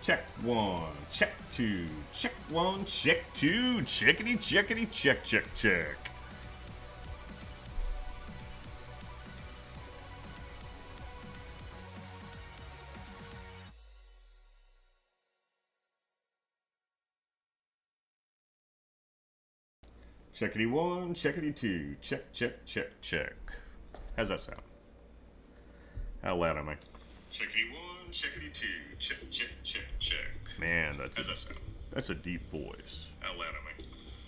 Check one, check two, check one, check two, checkity, checkity, check, check, check. Checkity one, checkity two, check, check, check, check. How's that sound? How loud am I? Checkity one, checkity two, check, check, check, check. Man, that's How's that sound? That's a deep voice. How loud am I?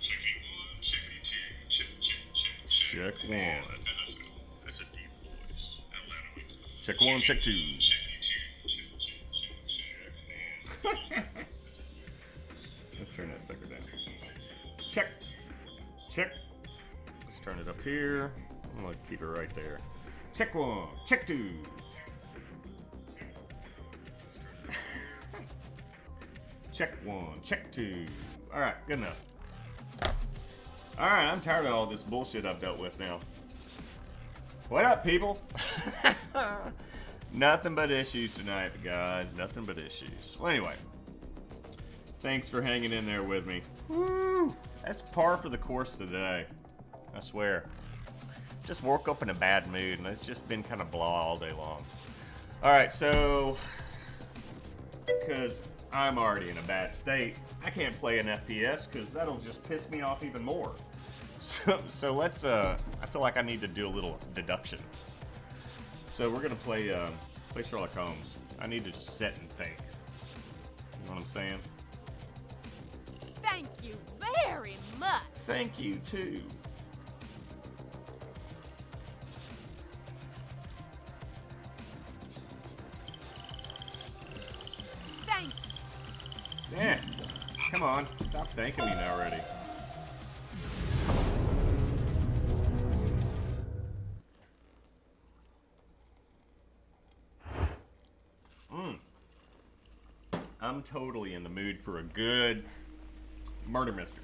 Checkity one, checkity two, check, check, check, check. Check one. Man, how's that sound? That's a deep voice. How loud am I? Check one, check two. Checkity two, check, check, check, check. Let's turn that sucker down. Check. Check. Let's turn it up here. I'm gonna keep it right there. Check one, check two. Check one, check two. Alright, good enough. Alright, I'm tired of all this bullshit I've dealt with now. What up, people? Nothing but issues tonight, guys. Nothing but issues. Well, anyway. Thanks for hanging in there with me. Woo! That's par for the course today. I swear. Just woke up in a bad mood, and it's just been kind of blah all day long. Alright, so... because I'm already in a bad state, I can't play an FPS, because that'll just piss me off even more. So let's, I feel like I need to do a little deduction. So we're going to play Sherlock Holmes. I need to just sit and think. You know what I'm saying? Thank you very much. Thank you, too. Thank you. Yeah. Come on. Stop thanking me now already. I'm totally in the mood for a good murder mystery.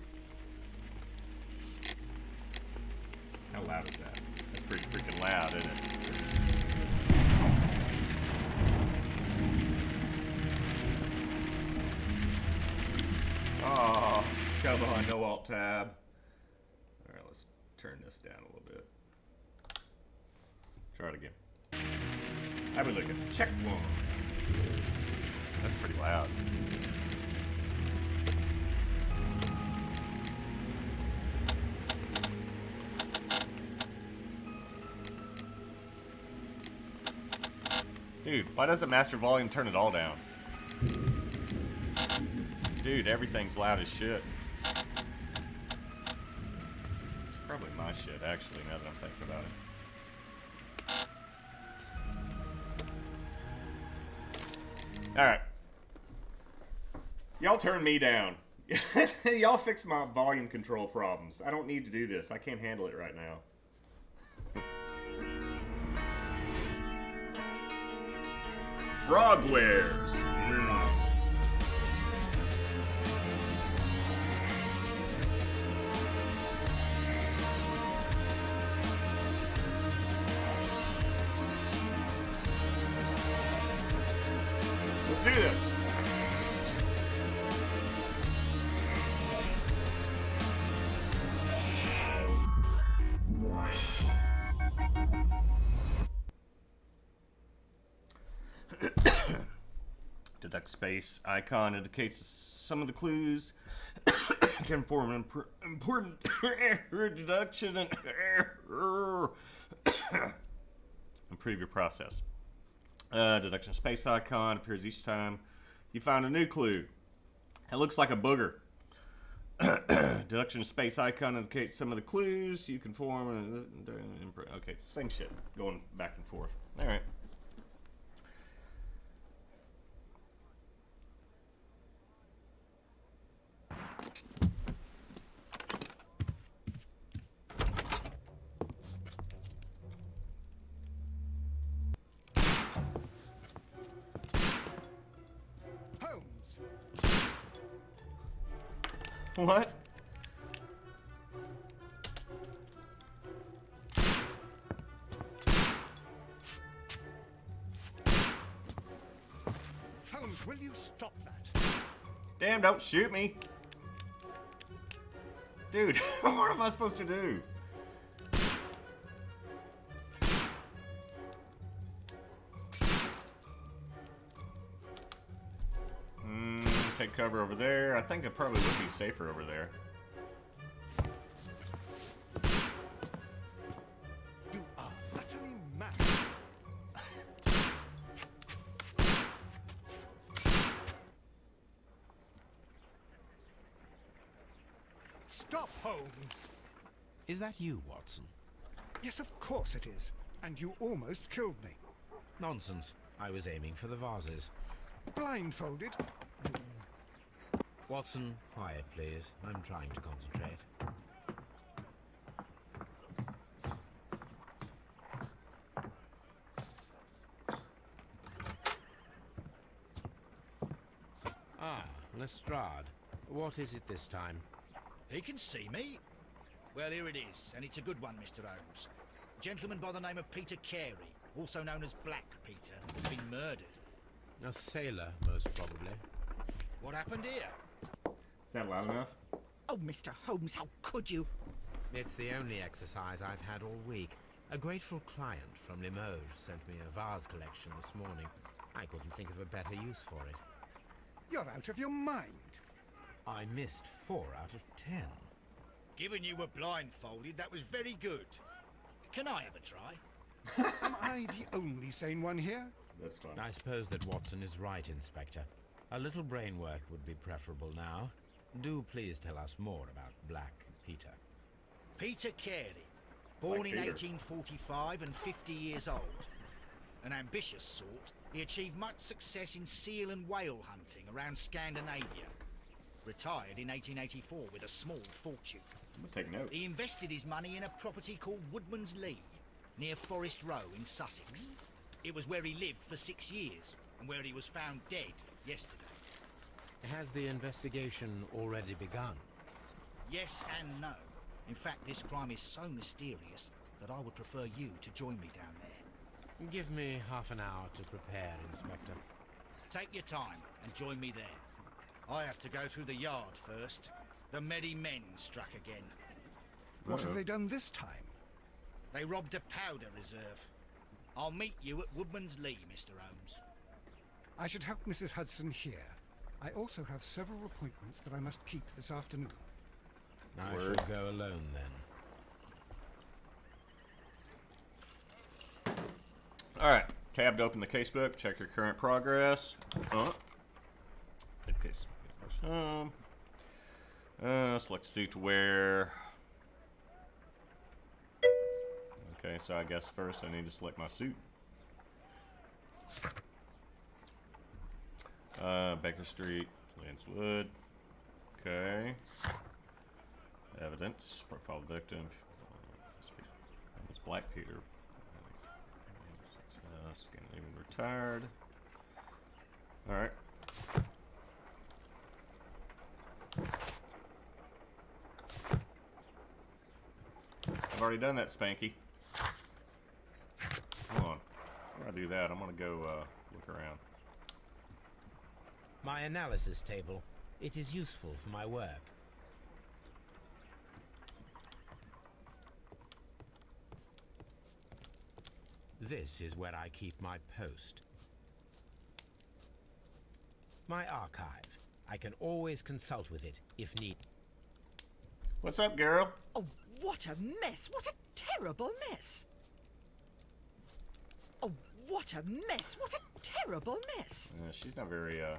How loud is that? That's pretty freaking loud, isn't it? Oh, come on, no alt tab. All right, let's turn this down a little bit. Try it again. How we looking? Check one. That's pretty loud. Dude, why doesn't master volume turn it all down? Dude, everything's loud as shit. It's probably my shit, actually, now that I'm thinking about it. Alright. Y'all turn me down. Y'all fix my volume control problems. I don't need to do this. I can't handle it right now. Frogwares. Let's do this. Deduct space icon indicates some of the clues can form an important error deduction and improve your process. Deduction space icon appears each time you find a new clue. It looks like a booger. Deduction space icon indicates some of the clues you can form. Okay, same shit. Going back and forth. All right. What? Holmes, will you stop that? Damn, don't shoot me. Dude, what am I supposed to do? Take cover over there. I think it probably would be safer over there. You are utterly mad. Stop, Holmes! Is that you, Watson? Yes, of course it is. And you almost killed me. Nonsense. I was aiming for the vases. Blindfolded? Watson, quiet, please. I'm trying to concentrate. Ah, Lestrade. What is it this time? He can see me. Well, here it is, and it's a good one, Mr. Holmes. A gentleman by the name of Peter Carey, also known as Black Peter, has been murdered. A sailor, most probably. What happened here? Is that loud enough? Oh, Mr. Holmes, how could you? It's the only exercise I've had all week. A grateful client from Limoges sent me a vase collection this morning. I couldn't think of a better use for it. You're out of your mind. I missed 4 out of 10. Given you were blindfolded, that was very good. Can I have a try? Am I the only sane one here? That's fine. I suppose that Watson is right, Inspector. A little brain work would be preferable now. Do please tell us more about Black Peter. Peter Carey, born Like in Peter. 1845 and 50 years old. An ambitious sort, he achieved much success in seal and whale hunting around Scandinavia. Retired in 1884 with a small fortune. I'm gonna take notes. He invested his money in a property called Woodman's Lee, near Forest Row in Sussex. It was where he lived for 6 years, and where he was found dead yesterday. Has the investigation already begun? Yes and no. In fact, this crime is so mysterious that I would prefer you to join me down there. Give me half an hour to prepare, Inspector. Take your time and join me there. I have to go through the yard first. The Merry Men struck again. What have they done this time? They robbed a powder reserve. I'll meet you at Woodman's Lee, Mr. Holmes. I should help Mrs. Hudson here. I also have several appointments that I must keep this afternoon. I Word. shall go alone then. Alright, Tab to open the casebook. Check your current progress. The case. Select suit to wear. Okay, so I guess first I need to select my suit. Baker Street, Lancewood. Okay. Evidence. Profile victim. It's Black Peter. Success. Even retired. Alright. I've already done that, Spanky. Hold on. Before I do that, I'm gonna go look around. My analysis table. It is useful for my work. This is where I keep my post. My archive. I can always consult with it if need. What's up, girl? Oh, what a mess! What a terrible mess! Oh, what a mess! What a terrible mess! She's not very, You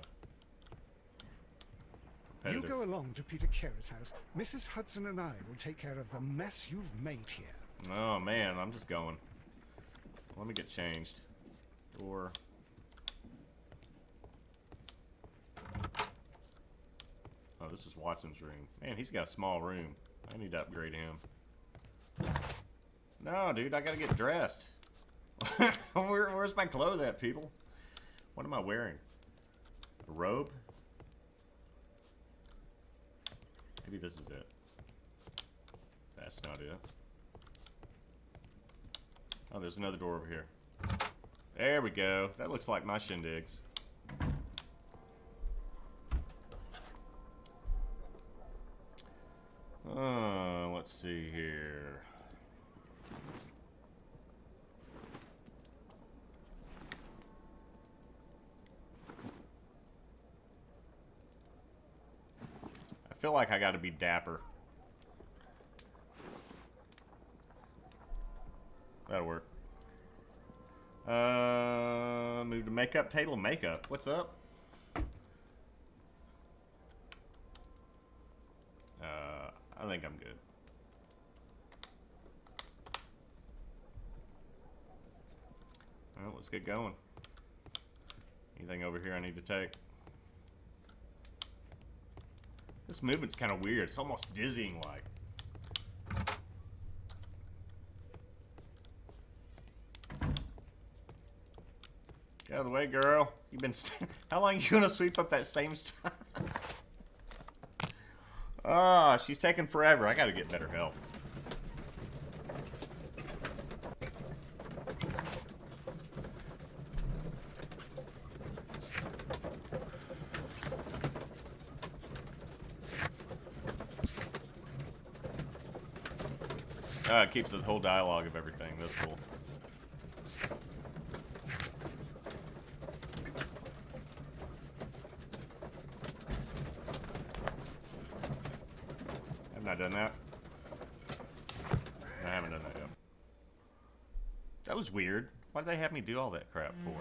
competitive. go along to Peter Carey's house. Mrs. Hudson and I will take care of the mess you've made here. Oh, man, I'm just going. Let me get changed. Door. Oh, this is Watson's room. Man, he's got a small room. I need to upgrade him. No, dude, I gotta get dressed. Where's my clothes at, people? What am I wearing? A robe? Maybe this is it. That's not it. Oh, there's another door over here. There we go. That looks like my shindigs. Let's see here. I feel like I gotta be dapper. That'll work. Move to makeup table. Makeup. What's up? I think I'm good. Well, let's get going. Anything over here I need to take? This movement's kind of weird. It's almost dizzying like. Get out of the way, girl. You've been. How long are you gonna sweep up that same stuff? Ah, she's taking forever. I gotta get better help. It keeps the whole dialogue of everything. That's cool. Haven't I done that? I haven't done that yet. That was weird. Why did they have me do all that crap for?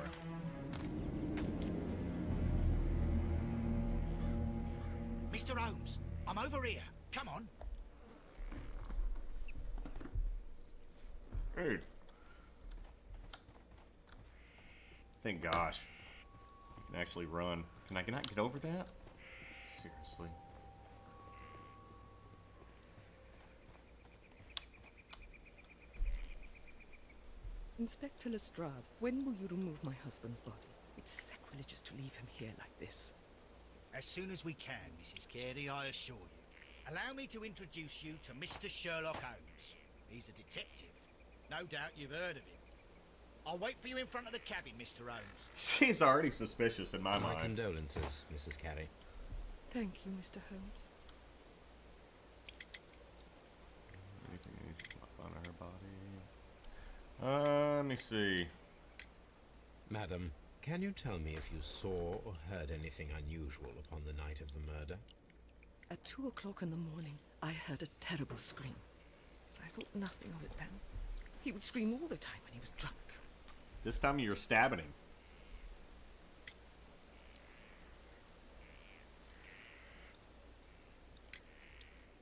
Mr. Holmes, I'm over here. Come on. Dude. Thank gosh. You can actually run. Can I not get over that? Seriously. Inspector Lestrade, when will you remove my husband's body? It's sacrilegious to leave him here like this. As soon as we can, Mrs. Carey, I assure you. Allow me to introduce you to Mr. Sherlock Holmes. He's a detective. No doubt you've heard of him. I'll wait for you in front of the cabin, Mr. Holmes. She's already suspicious in my My mind. condolences, Mrs. Carey. Thank you, Mr. Holmes. Anything on her body? Let me see. Madam, can you tell me if you saw or heard anything unusual upon the night of the murder? At 2 o'clock in the morning, I heard a terrible scream. I thought nothing of it then. He would scream all the time when he was drunk. This time you're stabbing him.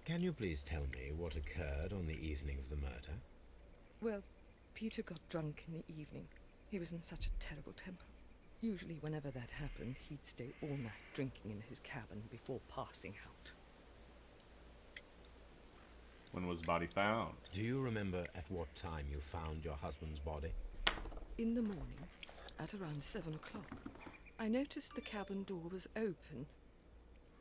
Can you please tell me what occurred on the evening of the murder? Well, Peter got drunk in the evening. He was in such a terrible temper. Usually whenever that happened, he'd stay all night drinking in his cabin before passing out. When was the body found? Do you remember at what time you found your husband's body? In the morning, at around 7 o'clock, I noticed the cabin door was open.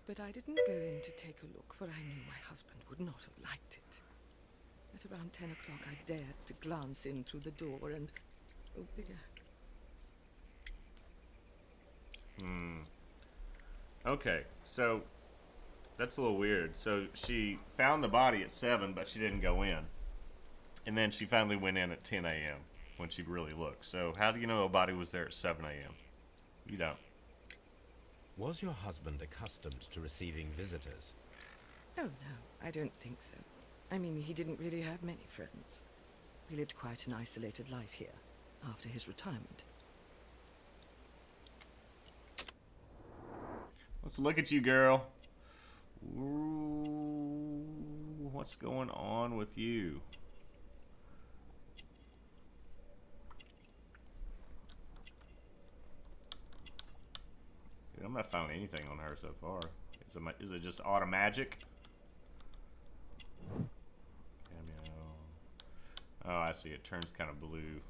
But I didn't go in to take a look, for I knew my husband would not have liked it. At around 10 o'clock, I dared to glance in through the door and... Oh, dear. Okay, so that's a little weird. So she found the body at 7, but she didn't go in. And then she finally went in at 10 a.m. when she really looked. So how do you know a body was there at 7 a.m.? You don't. Was your husband accustomed to receiving visitors? Oh, no, I don't think so. I mean, he didn't really have many friends. He lived quite an isolated life here, after his retirement. Let's look at you, girl. Ooh, what's going on with you? Dude, I'm not finding anything on her so far. Is it just automagic? Cameo. Oh, I see. It turns kind of blue.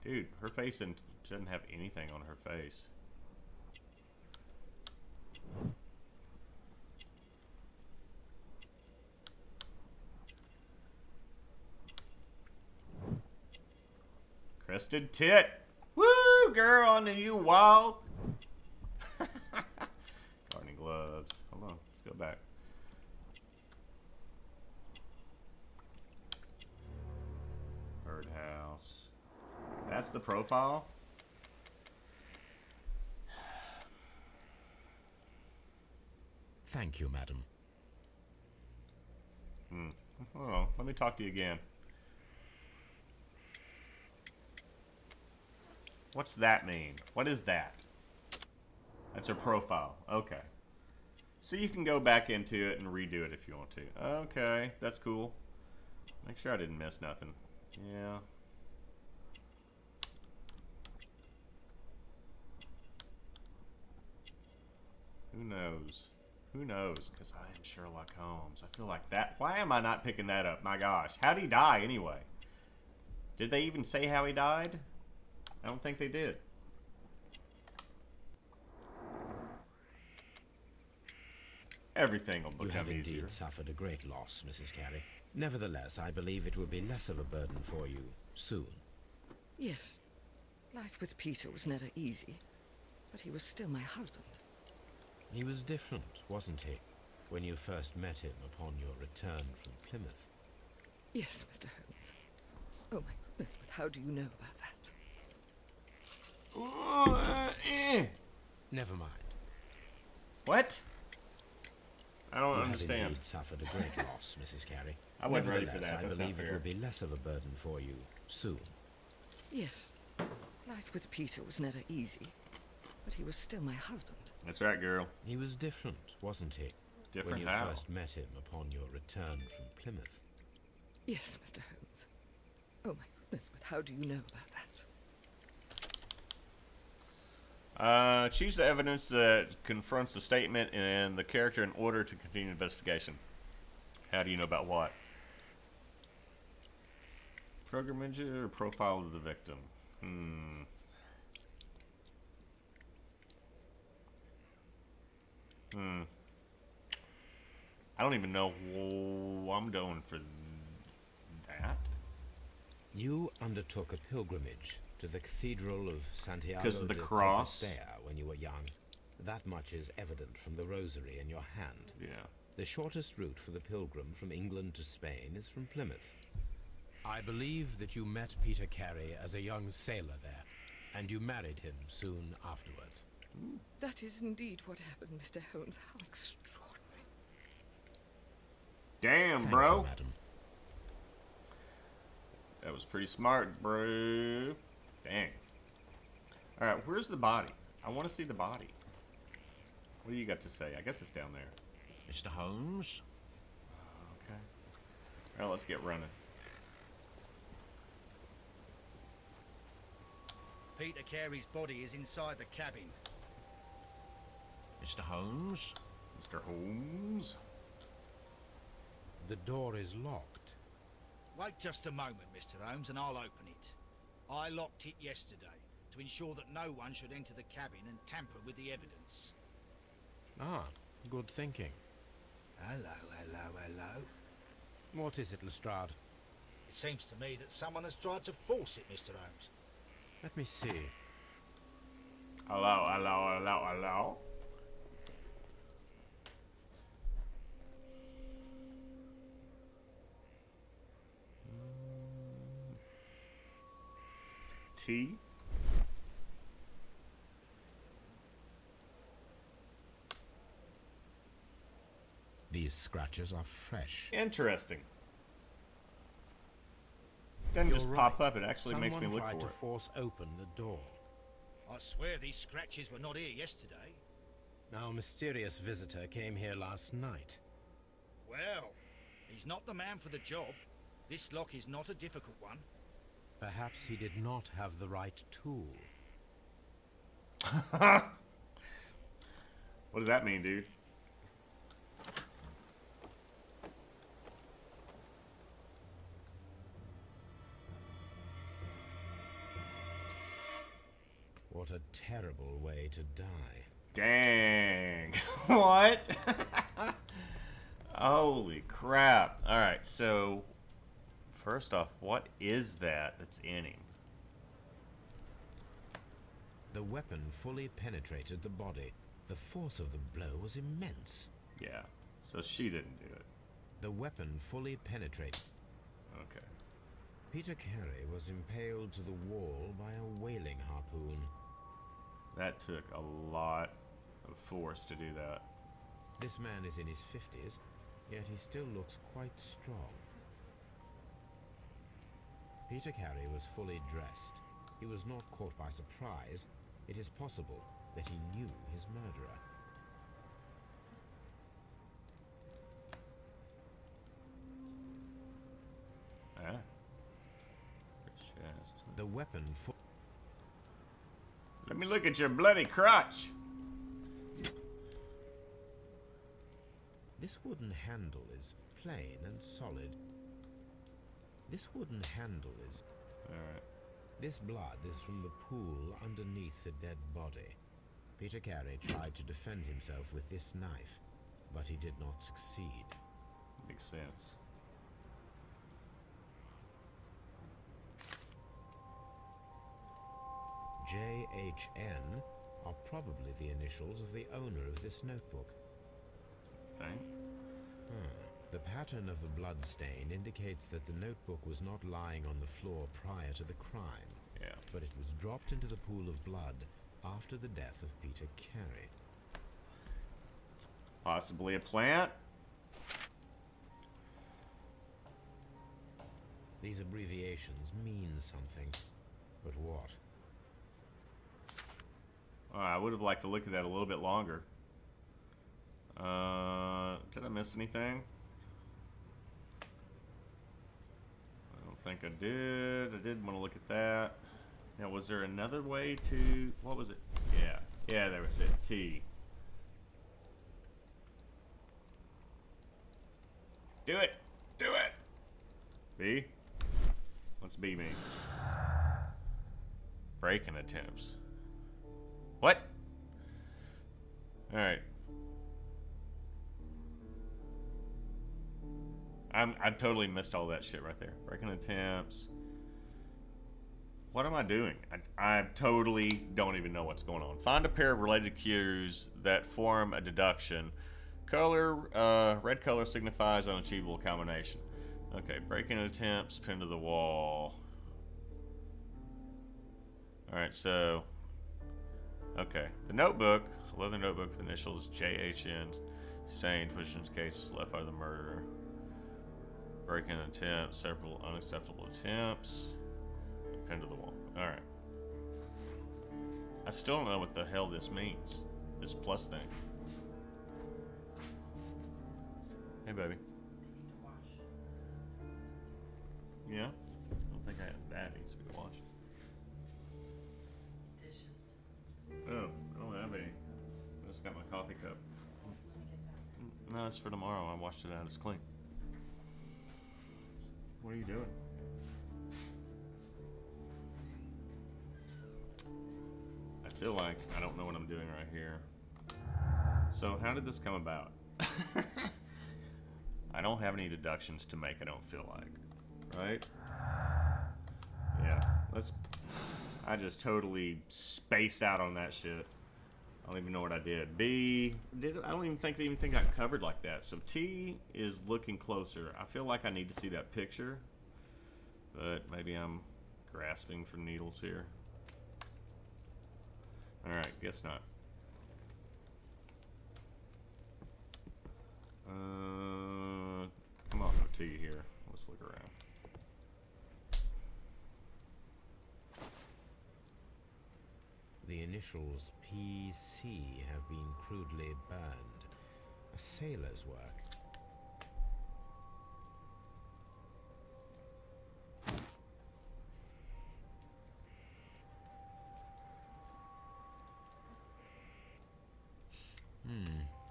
Dude, her face doesn't have anything on her face. Crested tit. Woo, girl, I knew you wild. Gardening gloves. Hold on, let's go back. Birdhouse. That's the profile? Thank you, madam. Hold on, let me talk to you again. What's that mean? What is that? That's her profile. Okay. So you can go back into it and redo it if you want to. Okay, that's cool. Make sure I didn't miss nothing. Yeah. Who knows? Who knows? Because I am Sherlock Holmes. I feel like that. Why am I not picking that up? My gosh. How'd he die anyway? Did they even say how he died? I don't think they did. Everything will You become have indeed easier. suffered a great loss, Mrs. Carey. Nevertheless, I believe it will be less of a burden for you soon. Yes, life with Peter was never easy, but he was still my husband. He was different, wasn't he, when you first met him upon your return from Plymouth? Yes, Mr. Holmes. Oh my goodness, but how do you know about that? Never mind. What? I don't You have understand. indeed suffered a great loss, Mrs. Carey. I wasn't ready for Nevertheless, that. I That's not believe it fair. will be less of a burden for you soon. Yes, life with Peter was never easy, but he was still my husband. That's right, girl. He was different, wasn't he? Different when you how? first met him upon your return from Plymouth. Yes, Mr. Holmes. Oh my goodness, but how do you know about that? Choose the evidence that confronts the statement and the character in order to continue investigation. How do you know about what? Programmage or profile of the victim? I don't even know what I'm doing for that. You undertook a pilgrimage to the Cathedral of Santiago 'Cause of the de cross? Compostela when you were young. That much is evident from the rosary in your hand. Yeah. The shortest route for the pilgrim from England to Spain is from Plymouth. I believe that you met Peter Carey as a young sailor there, and you married him soon afterwards. That is indeed what happened, Mr. Holmes. How extraordinary. Damn, Thank bro. you, madam. That was pretty smart, bro. Dang. Alright, where's the body? I want to see the body. What do you got to say? I guess it's down there. Mr. Holmes? Okay. Alright, let's get running. Peter Carey's body is inside the cabin. Mr. Holmes? Mr. Holmes? The door is locked. Wait just a moment, Mr. Holmes, and I'll open it. I locked it yesterday to ensure that no one should enter the cabin and tamper with the evidence. Ah, good thinking. Hello, hello, hello. What is it, Lestrade? It seems to me that someone has tried to force it, Mr. Holmes. Let me see. Hello, hello, hello, hello. T. These scratches are fresh. Interesting. Doesn't just You're pop right. up, it actually makes me Someone look tried for to it. force open the door. I swear these scratches were not here yesterday. Our mysterious visitor came here last night. Well, he's not the man for the job. This lock is not a difficult one. Perhaps he did not have the right tool. What does that mean, dude? What a terrible way to die. Dang. What? Holy crap. Alright, so first off, what is that that's in him? The weapon fully penetrated the body. The force of the blow was immense. Yeah, so she didn't do it. The weapon fully penetrated. Okay. Peter Carey was impaled to the wall by a whaling harpoon. That took a lot of force to do that. This man is in his 50s, yet he still looks quite strong. Peter Carey was fully dressed. He was not caught by surprise. It is possible that he knew his murderer. Ah. Chest. The weapon Let me look at your bloody crotch. This wooden handle is plain and solid. This wooden handle is... Alright. This blood is from the pool underneath the dead body. Peter Carey tried to defend himself with this knife, but he did not succeed. Makes sense. JHN are probably the initials of the owner of this notebook. Thing? The pattern of the blood stain indicates that the notebook was not lying on the floor prior to the crime, Yeah. but it was dropped into the pool of blood after the death of Peter Carey. Possibly a plant? These abbreviations mean something, but what? I would have liked to look at that a little bit longer. Did I miss anything? I don't think I did. I did want to look at that. Now, was there another way to... What was it? Yeah. Yeah, there was it. T. Do it! Do it! B? What's B mean? Breaking attempts. What? Alright. I totally missed all that shit right there. Breaking attempts. What am I doing? I totally don't even know what's going on. Find a pair of related cues that form a deduction. Color, red color signifies unachievable combination. Okay, breaking attempts, pinned to the wall. Alright, so... Okay, the notebook, leather notebook with initials JHN, stained, Pushing's case left by the murderer. Break-in attempt, several unacceptable attempts. Pinned to the wall. Alright. I still don't know what the hell this means. This plus thing. Hey, baby. Yeah? I don't think that needs to be washed. Dishes. Oh, I don't have any. I just got my coffee cup. No, it's for tomorrow. I washed it out. It's clean. What are you doing? I feel like I don't know what I'm doing right here. So how did this come about? I don't have any deductions to make, I don't feel like. Right? Yeah. I just totally spaced out on that shit. I don't even know what I did. I don't even think the thing got covered like that. So T is looking closer. I feel like I need to see that picture. But maybe I'm grasping for needles here. Alright, guess not. Come off of T here. Let's look around. The initials PC have been crudely burned. A sailor's work.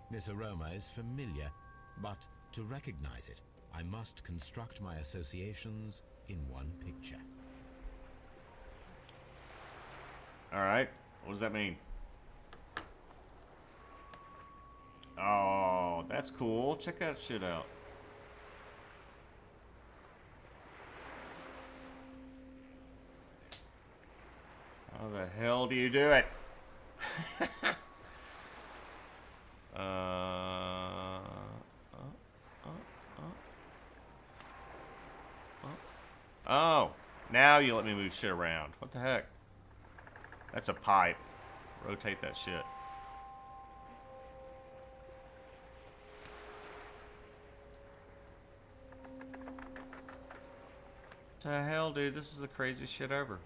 This aroma is familiar, but to recognize it, I must construct my associations in one picture. Alright, what does that mean? Oh, that's cool. Check that shit out. How the hell do you do it? Oh, now you let me move shit around. What the heck? That's a pipe. Rotate that shit. What the hell, dude? This is the craziest shit ever.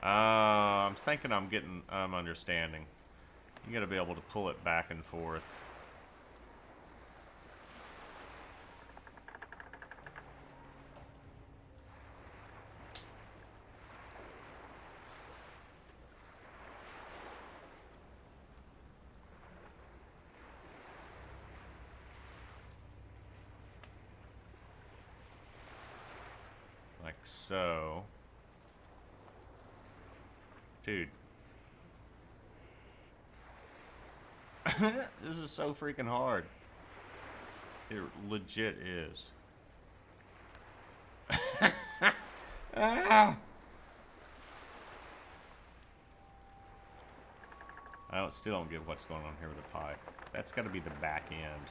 I'm thinking I'm understanding. You gotta be able to pull it back and forth. Like so. Dude. This is so freaking hard. It legit is. Ah! Still don't get what's going on here with the pipe. That's got to be the back end.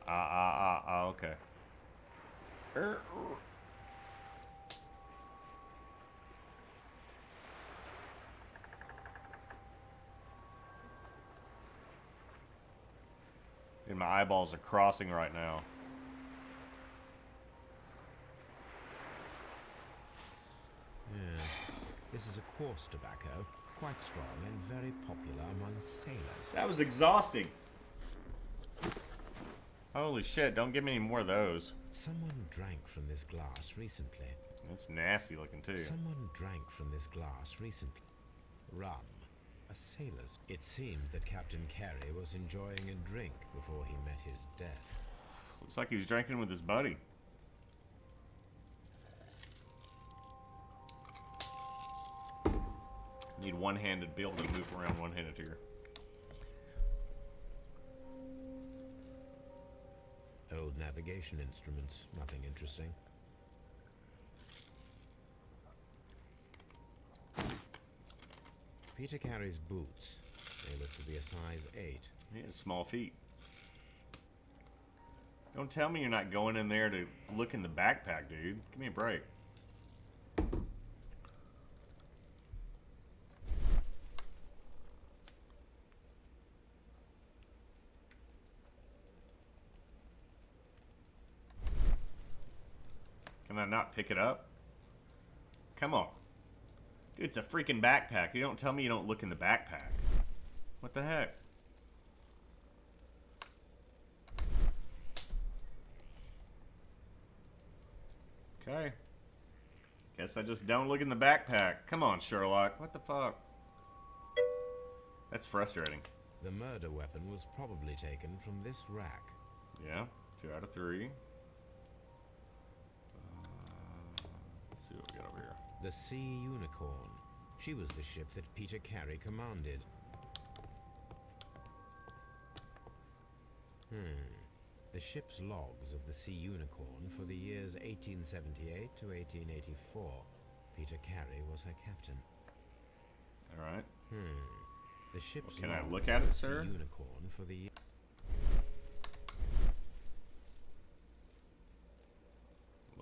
Okay. And my eyeballs are crossing right now. Yeah. This is a coarse tobacco, quite strong and very popular among sailors. That was exhausting. Holy shit, don't give me any more of those. Someone drank from this glass recently. It's nasty looking too. Someone drank from this glass recently. Rum. A sailor's. It seemed that Captain Carey was enjoying a drink before he met his death. Looks like he was drinking with his buddy. Need one-handed, be able to move around one-handed here. Old navigation instruments, nothing interesting. Peter Carey's boots. They look to be a size 8. He has small feet. Don't tell me you're not going in there to look in the backpack, dude. Give me a break. I not pick it up? Come on. Dude, it's a freaking backpack. You don't tell me you don't look in the backpack. What the heck? Okay. Guess I just don't look in the backpack. Come on, Sherlock. What the fuck? That's frustrating. The murder weapon was probably taken from this rack. Yeah, 2 out of 3. Let's see what we got over here. The Sea Unicorn. She was the ship that Peter Carey commanded. The ship's logs of the Sea Unicorn for the years 1878 to 1884. Peter Carey was her captain. All right. The ship's Can I logs look at of it, the sir? Sea Unicorn for the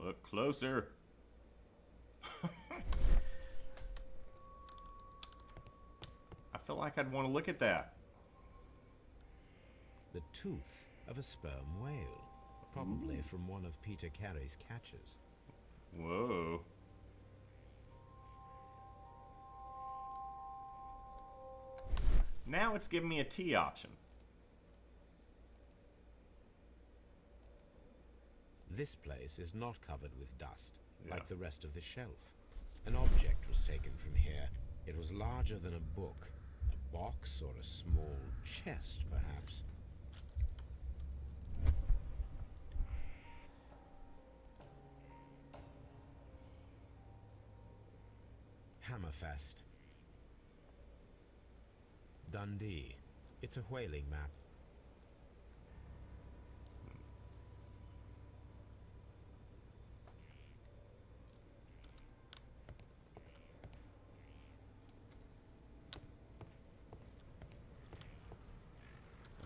Look closer. I feel like I'd want to look at that. the tooth of a sperm whale, probably from one of Peter Carey's catches. Whoa. Now it's giving me a T option. This place is not covered with dust, Yeah. like the rest of the shelf. An object was taken from here. It was larger than a book, a box or a small chest, perhaps. Hammerfest. Dundee. It's a whaling map.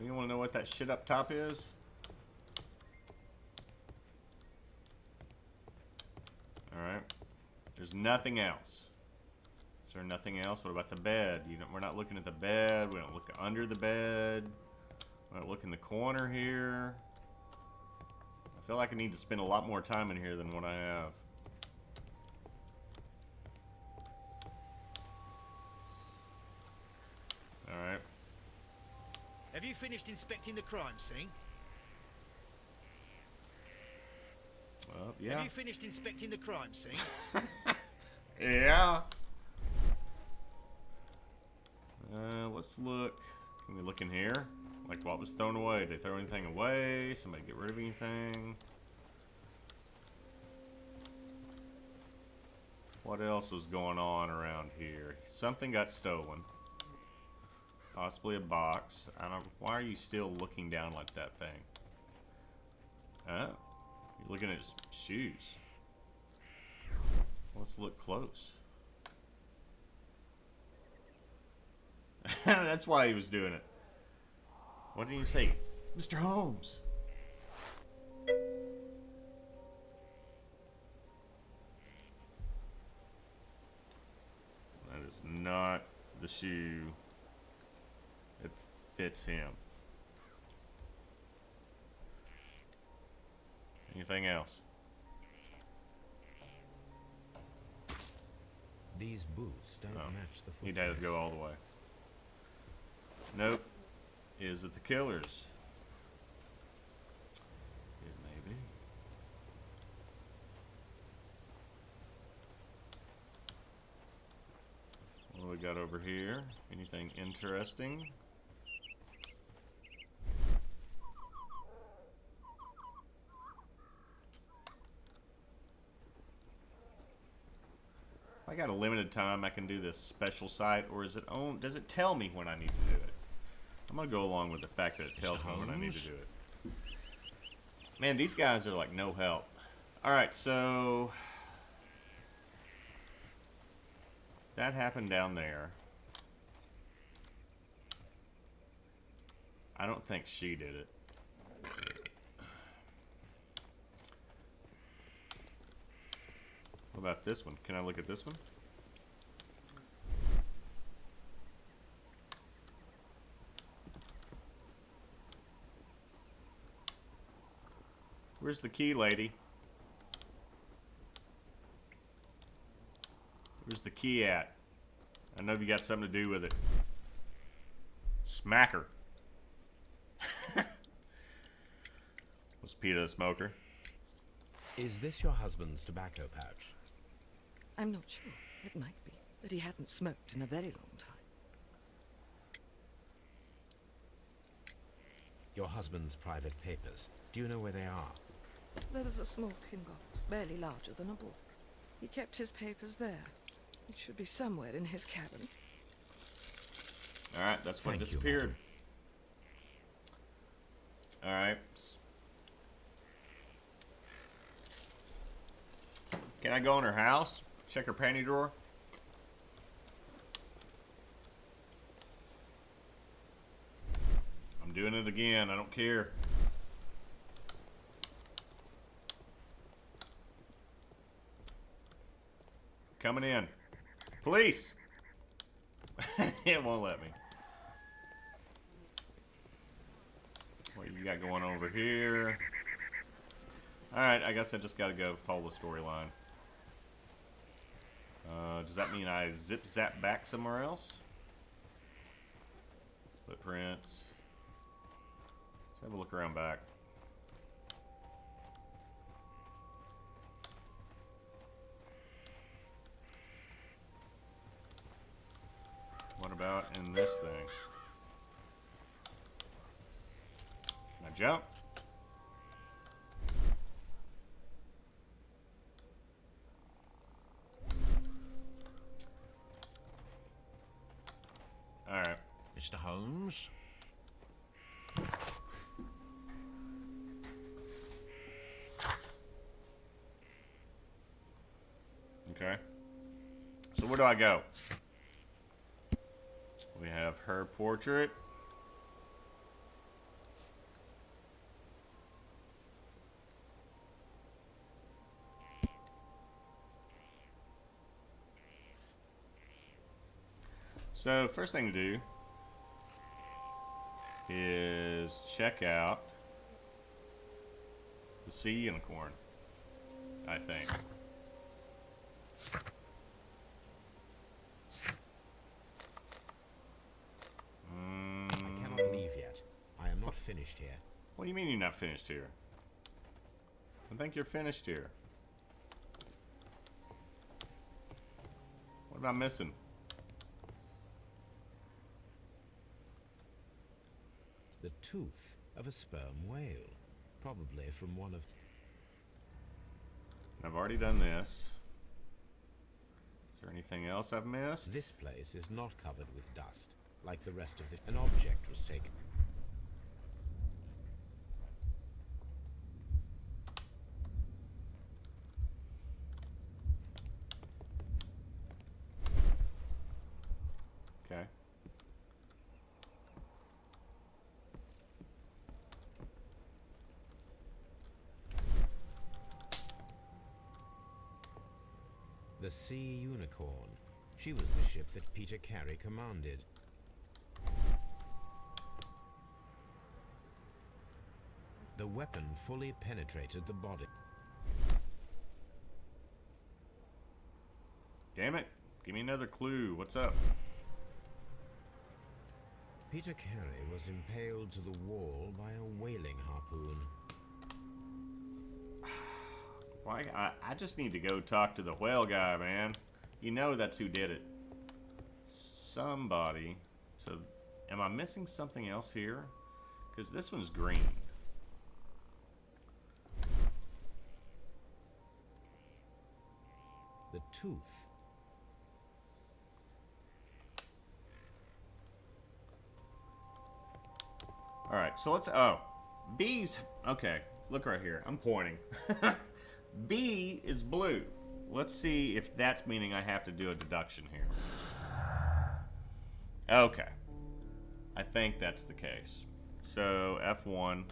You want to know what that shit up top is? Alright. There's nothing else. Is there nothing else? What about the bed? We're not looking at the bed. We don't look under the bed. We don't look in the corner here. I feel like I need to spend a lot more time in here than what I have. Alright. Have you finished inspecting the crime scene? Well, yeah. Have you finished inspecting the crime scene? Yeah. Let's look. Can we look in here? Like what was thrown away? Did they throw anything away? Somebody get rid of anything? What else was going on around here? Something got stolen. Possibly a box. I don't. Why are you still looking down like that thing? Huh? You're looking at his shoes. Let's look close. That's why he was doing it. What did you say? Mr. Holmes. That is not the shoe that fits him. Anything else? These boots don't match the He'd have to go all the way. Nope. Is it the killers? It may be. What do we got over here? Anything interesting? If I got a limited time, I can do this special site, or is it on? Does it tell me when I need to do it? I'm gonna go along with the fact that it tells me when I need to do it. Man, these guys are like no help. Alright, so that happened down there. I don't think she did it. What about this one? Can I look at this one? Where's the key, lady? the key at? I know you got something to do with it. Smacker. Was Peter the smoker? Is this your husband's tobacco pouch? I'm not sure. It might be. But he hadn't smoked in a very long time. Your husband's private papers. Do you know where they are? There was a small tin box, barely larger than a book. He kept his papers there. It should be somewhere in his cabin. Alright, that's when it Thank you, disappeared. Alright. Can I go in her house? Check her panty drawer? I'm doing it again. I don't care. Coming in. Police! It won't let me. What you got going over here? Alright, I guess I just gotta go follow the storyline. Does that mean I zip-zap back somewhere else? Footprints. Let's have a look around back. What about in this thing? Can I jump? Alright. Mr. Holmes? Okay. So where do I go? We have her portrait. So first thing to do is check out the sea unicorn, I think. I cannot leave yet. I am not finished here. What do you mean you're not finished here? I think you're finished here. What am I missing? The tooth of a sperm whale. Probably from one of... I've already done this. Is there anything else I've missed? This place is not covered with dust, like the rest of the... An object was taken. Okay. The Sea Unicorn. She was the ship that Peter Carey commanded. The weapon fully penetrated the body. Damn it. Give me another clue. What's up? Peter Carey was impaled to the wall by a whaling harpoon. Why? I just need to go talk to the whale guy, man. You know that's who did it. Somebody. So, am I missing something else here? Because this one's green. The tooth. Alright, so let's... Oh. B's... Okay, look right here. I'm pointing. B is blue. Let's see if that's meaning I have to do a deduction here. Okay. I think that's the case. So, F1.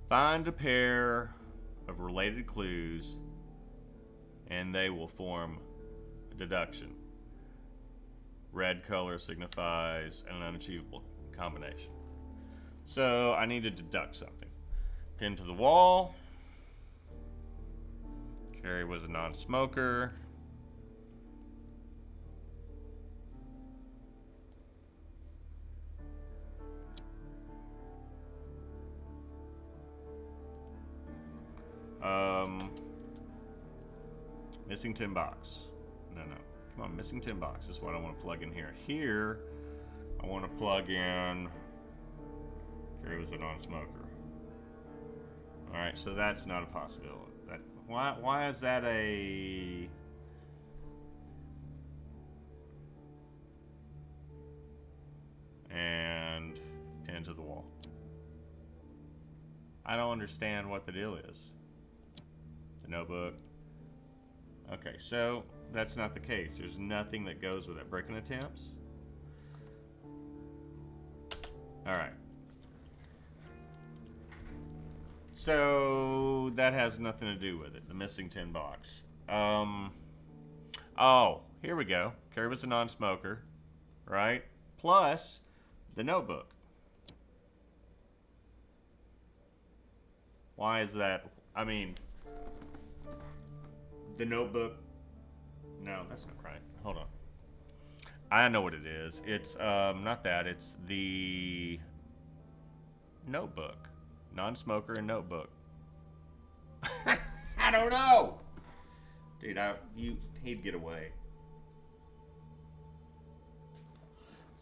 Find a pair of related clues, and they will form a deduction. Red color signifies an unachievable combination. So, I need to deduct something. Pin to the wall. Carey was a non-smoker. Missing tin box. No. Come on, missing tin box. This is what I want to plug in here. Here, I want to plug in... Carrie was a non-smoker. Alright, so that's not a possibility. Why is that a... And pin to the wall. I don't understand what the deal is. The notebook. Okay, so that's not the case. There's nothing that goes with it. Breaking attempts. Alright. So that has nothing to do with it. The missing tin box. Oh, here we go. Carrie was a non-smoker, right? Plus the notebook. Why is that? I mean, the notebook. No, that's not right. Hold on. I know what it is. It's not that. It's the notebook. Non-smoker and notebook. I don't know. Dude, he'd get away.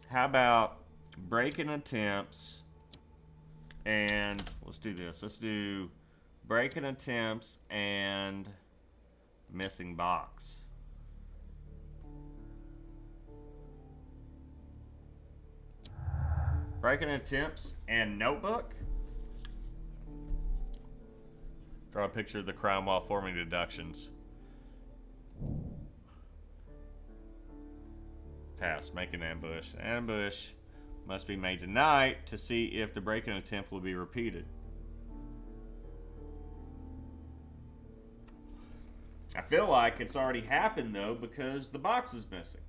How about breaking attempts and let's do this. Let's do breaking attempts and missing box. Breaking attempts and notebook. Draw a picture of the crime while forming deductions. Pass. Make an ambush. Ambush must be made tonight to see if the break-in attempt will be repeated. I feel like it's already happened though because the box is missing.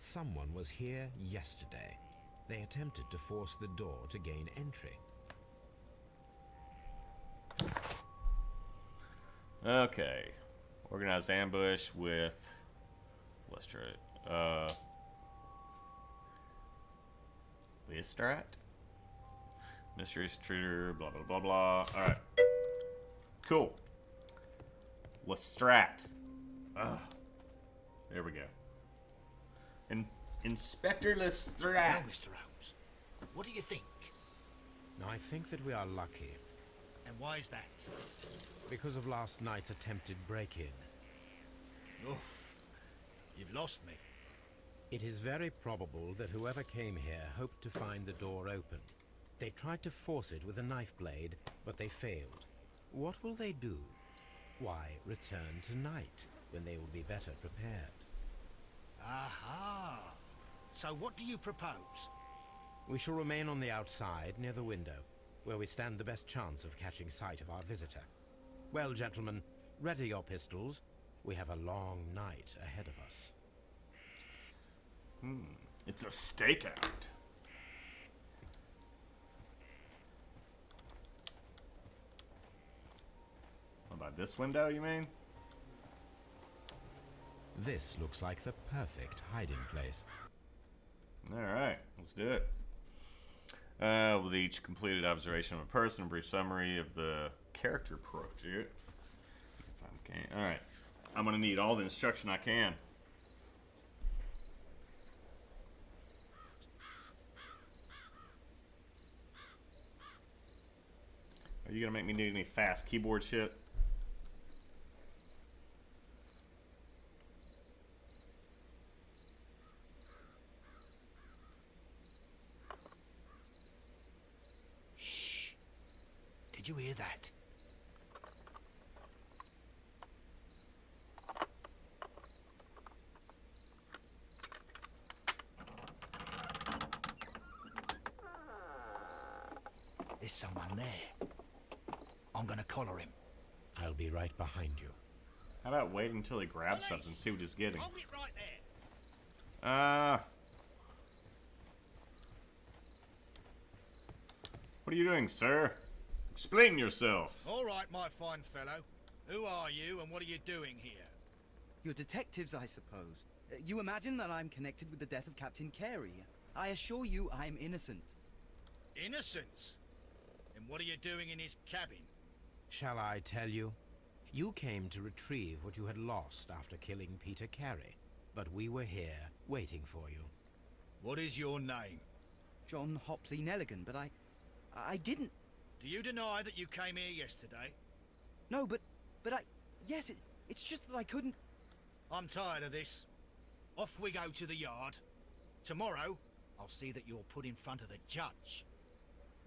Someone was here yesterday. They attempted to force the door to gain entry. Okay. Organized ambush with... Let's try it. Listrat? Mystery intruder, blah, blah, blah, blah. Alright. Cool. Lestrat. There we go. Inspector Lestrat. Well, Mr. Holmes, what do you think? I think that we are lucky. And why is that? Because of last night's attempted break-in. Oof. You've lost me. It is very probable that whoever came here hoped to find the door open. They tried to force it with a knife blade, but they failed. What will they do? Why, return tonight, when they will be better prepared. Aha! So what do you propose? We shall remain on the outside, near the window, where we stand the best chance of catching sight of our visitor. Well, gentlemen, ready your pistols. We have a long night ahead of us. It's a stakeout. What about this window, you mean? This looks like the perfect hiding place. Alright, let's do it. With each completed observation of a person, a brief summary of the character project. Alright, I'm gonna need all the instruction I can. Are you gonna make me need any fast keyboard shit? Shh. Did you hear that? There's someone there. I'm gonna collar him. I'll be right behind you. How about waiting until he grabs something and see what he's getting? Hold it right there. What are you doing, sir? Explain yourself. All right, my fine fellow. Who are you and what are you doing here? You're detectives, I suppose. You imagine that I'm connected with the death of Captain Carey. I assure you I'm innocent. Innocence? And what are you doing in his cabin? Shall I tell you? You came to retrieve what you had lost after killing Peter Carey, but we were here waiting for you. What is your name? John Hopley Nelligan, but I didn't. Do you deny that you came here yesterday? No, but yes, it's just that I couldn't. I'm tired of this. Off we go to the yard. Tomorrow, I'll see that you're put in front of the judge.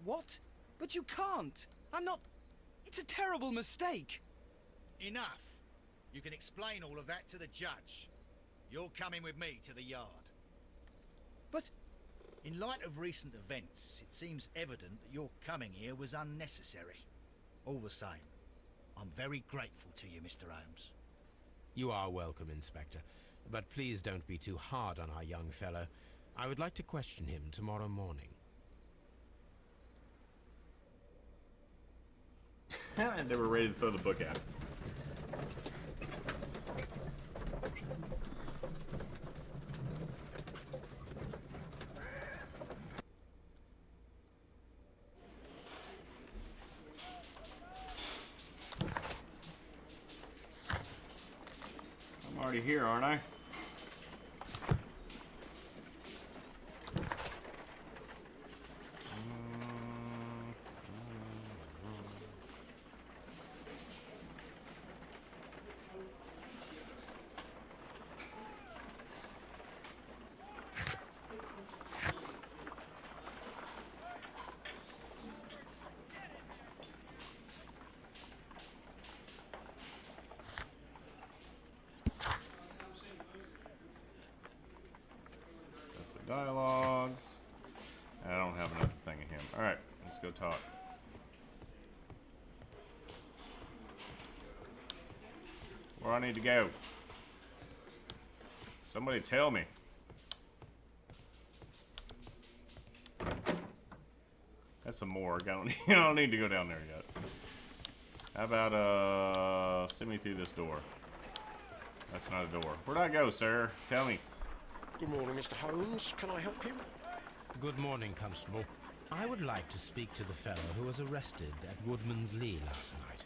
What? But you can't. I'm not. It's a terrible mistake. Enough. You can explain all of that to the judge. You're coming with me to the yard. But in light of recent events, it seems evident that your coming here was unnecessary. All the same, I'm very grateful to you, Mr. Holmes. You are welcome, Inspector. But please don't be too hard on our young fellow. I would like to question him tomorrow morning. They were ready to throw the book at him. I'm already here, aren't I? Dialogues. I don't have another thing of him. Alright, let's go talk. Where I need to go? Somebody tell me. That's a morgue. I don't need to go down there yet. How about, send me through this door. That's not a door. Where'd I go, sir? Tell me. Good morning, Mr. Holmes. Can I help you? Good morning, Constable. I would like to speak to the fellow who was arrested at Woodman's Lee last night.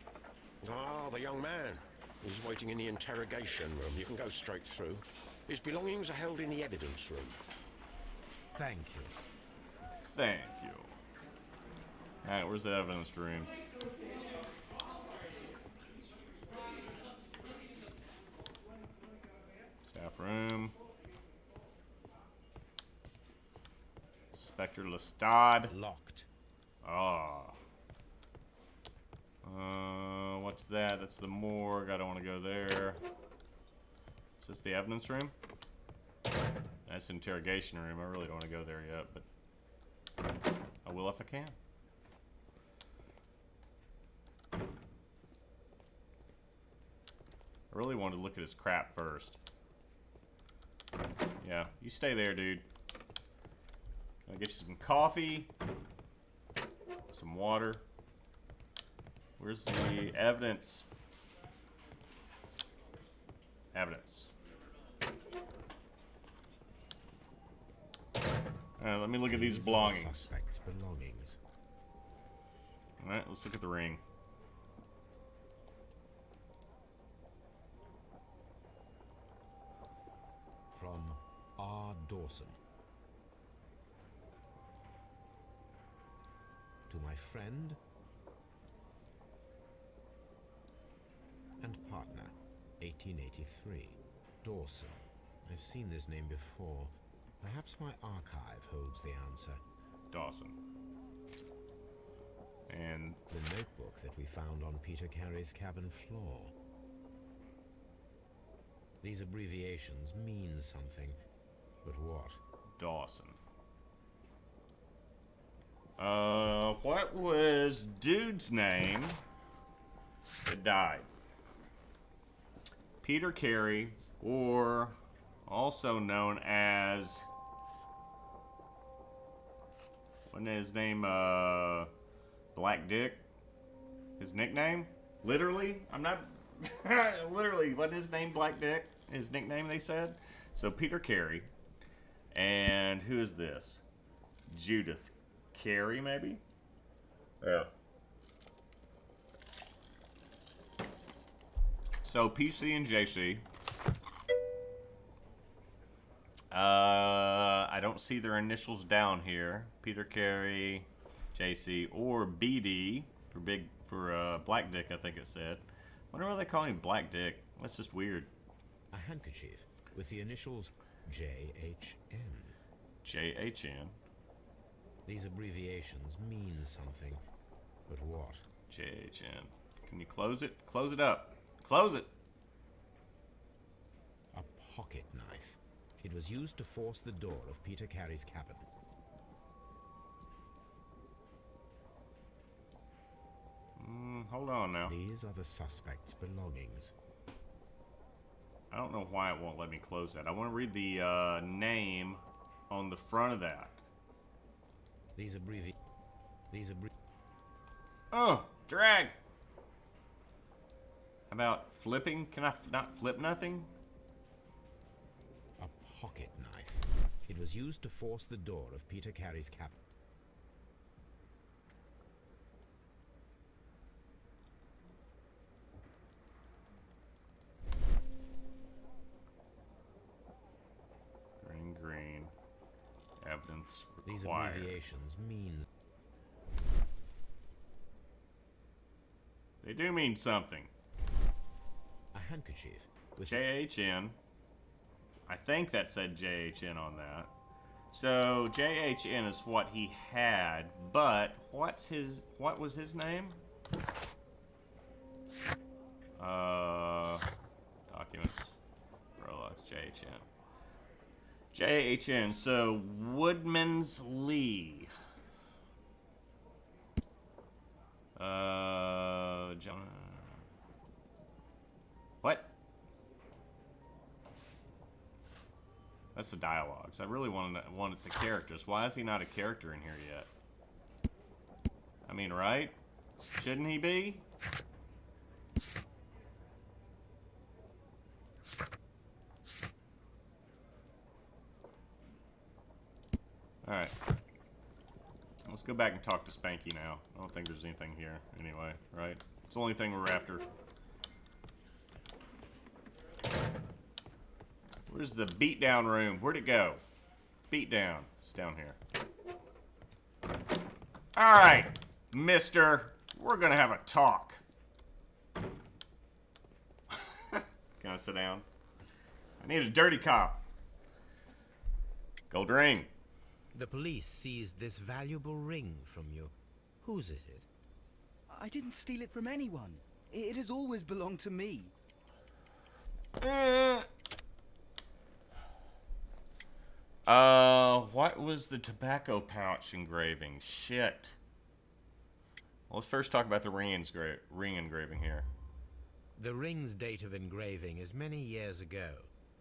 Ah, the young man. He's waiting in the interrogation room. You can go straight through. His belongings are held in the evidence room. Thank you. Thank you. Alright, where's the evidence room? Staff room. Inspector Lestat. Locked. Ah. What's that? That's the morgue. I don't want to go there. Is this the evidence room? That's the interrogation room. I really don't want to go there yet, but I will if I can. I really wanted to look at his crap first. Yeah, you stay there, dude. I'll get you some coffee, some water. Where's the evidence? Evidence. Alright, let me look at these belongings. Suspect's belongings. Alright, let's look at the ring. From R. Dawson. To my friend and partner, 1883. Dawson. I've seen this name before. Perhaps my archive holds the answer. Dawson. And the notebook that we found on Peter Carey's cabin floor. These abbreviations mean something, but what? Dawson. What was dude's name that died? Peter Carey, or also known as, wasn't his name, Black Dick? His nickname? Literally? I'm not, literally, wasn't his name Black Dick? His nickname, they said? So Peter Carey, and who is this? Judith Carey, maybe? Yeah. So PC and JC. I don't see their initials down here. Peter Carey, JC, or BD for Black Dick. I think it said. Wonder why they call him Black Dick. That's just weird. A handkerchief with the initials JHN. JHN. These abbreviations mean something, but what? JHN. Can you close it? Close it up. Close it. A pocket knife. It was used to force the door of Peter Carey's cabin. Hold on now. These are the suspect's belongings. I don't know why it won't let me close that. I want to read the name on the front of that. Oh, drag. How about flipping? Can I not flip nothing? A pocket knife. It was used to force the door of Peter Carey's cabin. Green. Evidence These required. abbreviations mean... They do mean something. A handkerchief with... JHN. I think that said JHN on that. So JHN is what he had, but what was his name? Documents. Prologues, JHN. JHN, so Woodman's Lee. John. What? That's the dialogues. I really wanted the characters. Why is he not a character in here yet? I mean, right? Shouldn't he be? Alright. Let's go back and talk to Spanky now. I don't think there's anything here anyway, right? It's the only thing we're after. Where's the beatdown room? Where'd it go? Beatdown. It's down here. Alright, mister. We're gonna have a talk. Can I sit down? I need a dirty cop. Gold ring. The police seized this valuable ring from you. Whose is it? I didn't steal it from anyone. It has always belonged to me. What was the tobacco pouch engraving? Shit. Well, let's first talk about the ring engraving here. The ring's date of engraving is many years ago.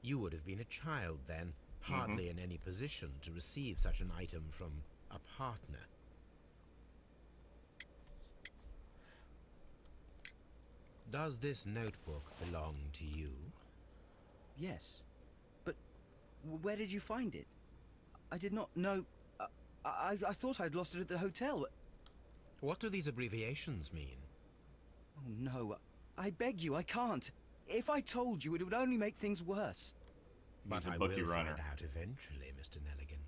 You would have been a child then, hardly in any position to receive such an item from a partner. Does this notebook belong to you? Yes. But where did you find it? I did not know... I thought I'd lost it at the hotel. What do these abbreviations mean? Oh, no. I beg you, I can't. If I told you, it would only make things worse. But He's a I bookie will runner. find out eventually, Mr. Nelligan.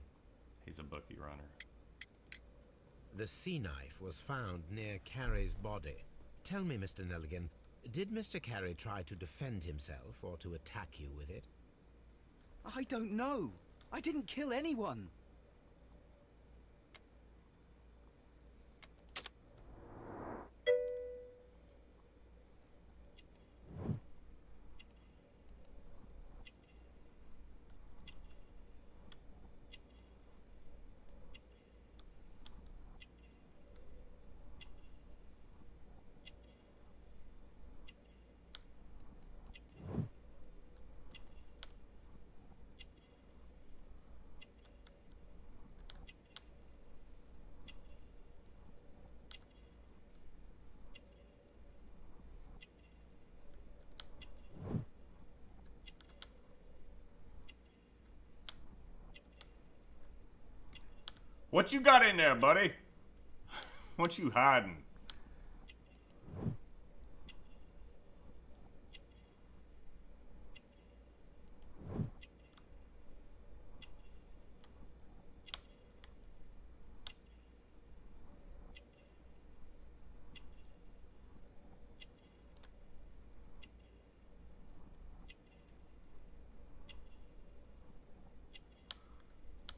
He's a bookie runner. The sea knife was found near Carey's body. Tell me, Mr. Nelligan, did Mr. Carey try to defend himself or to attack you with it? I don't know. I didn't kill anyone. What you got in there, buddy? What you hiding?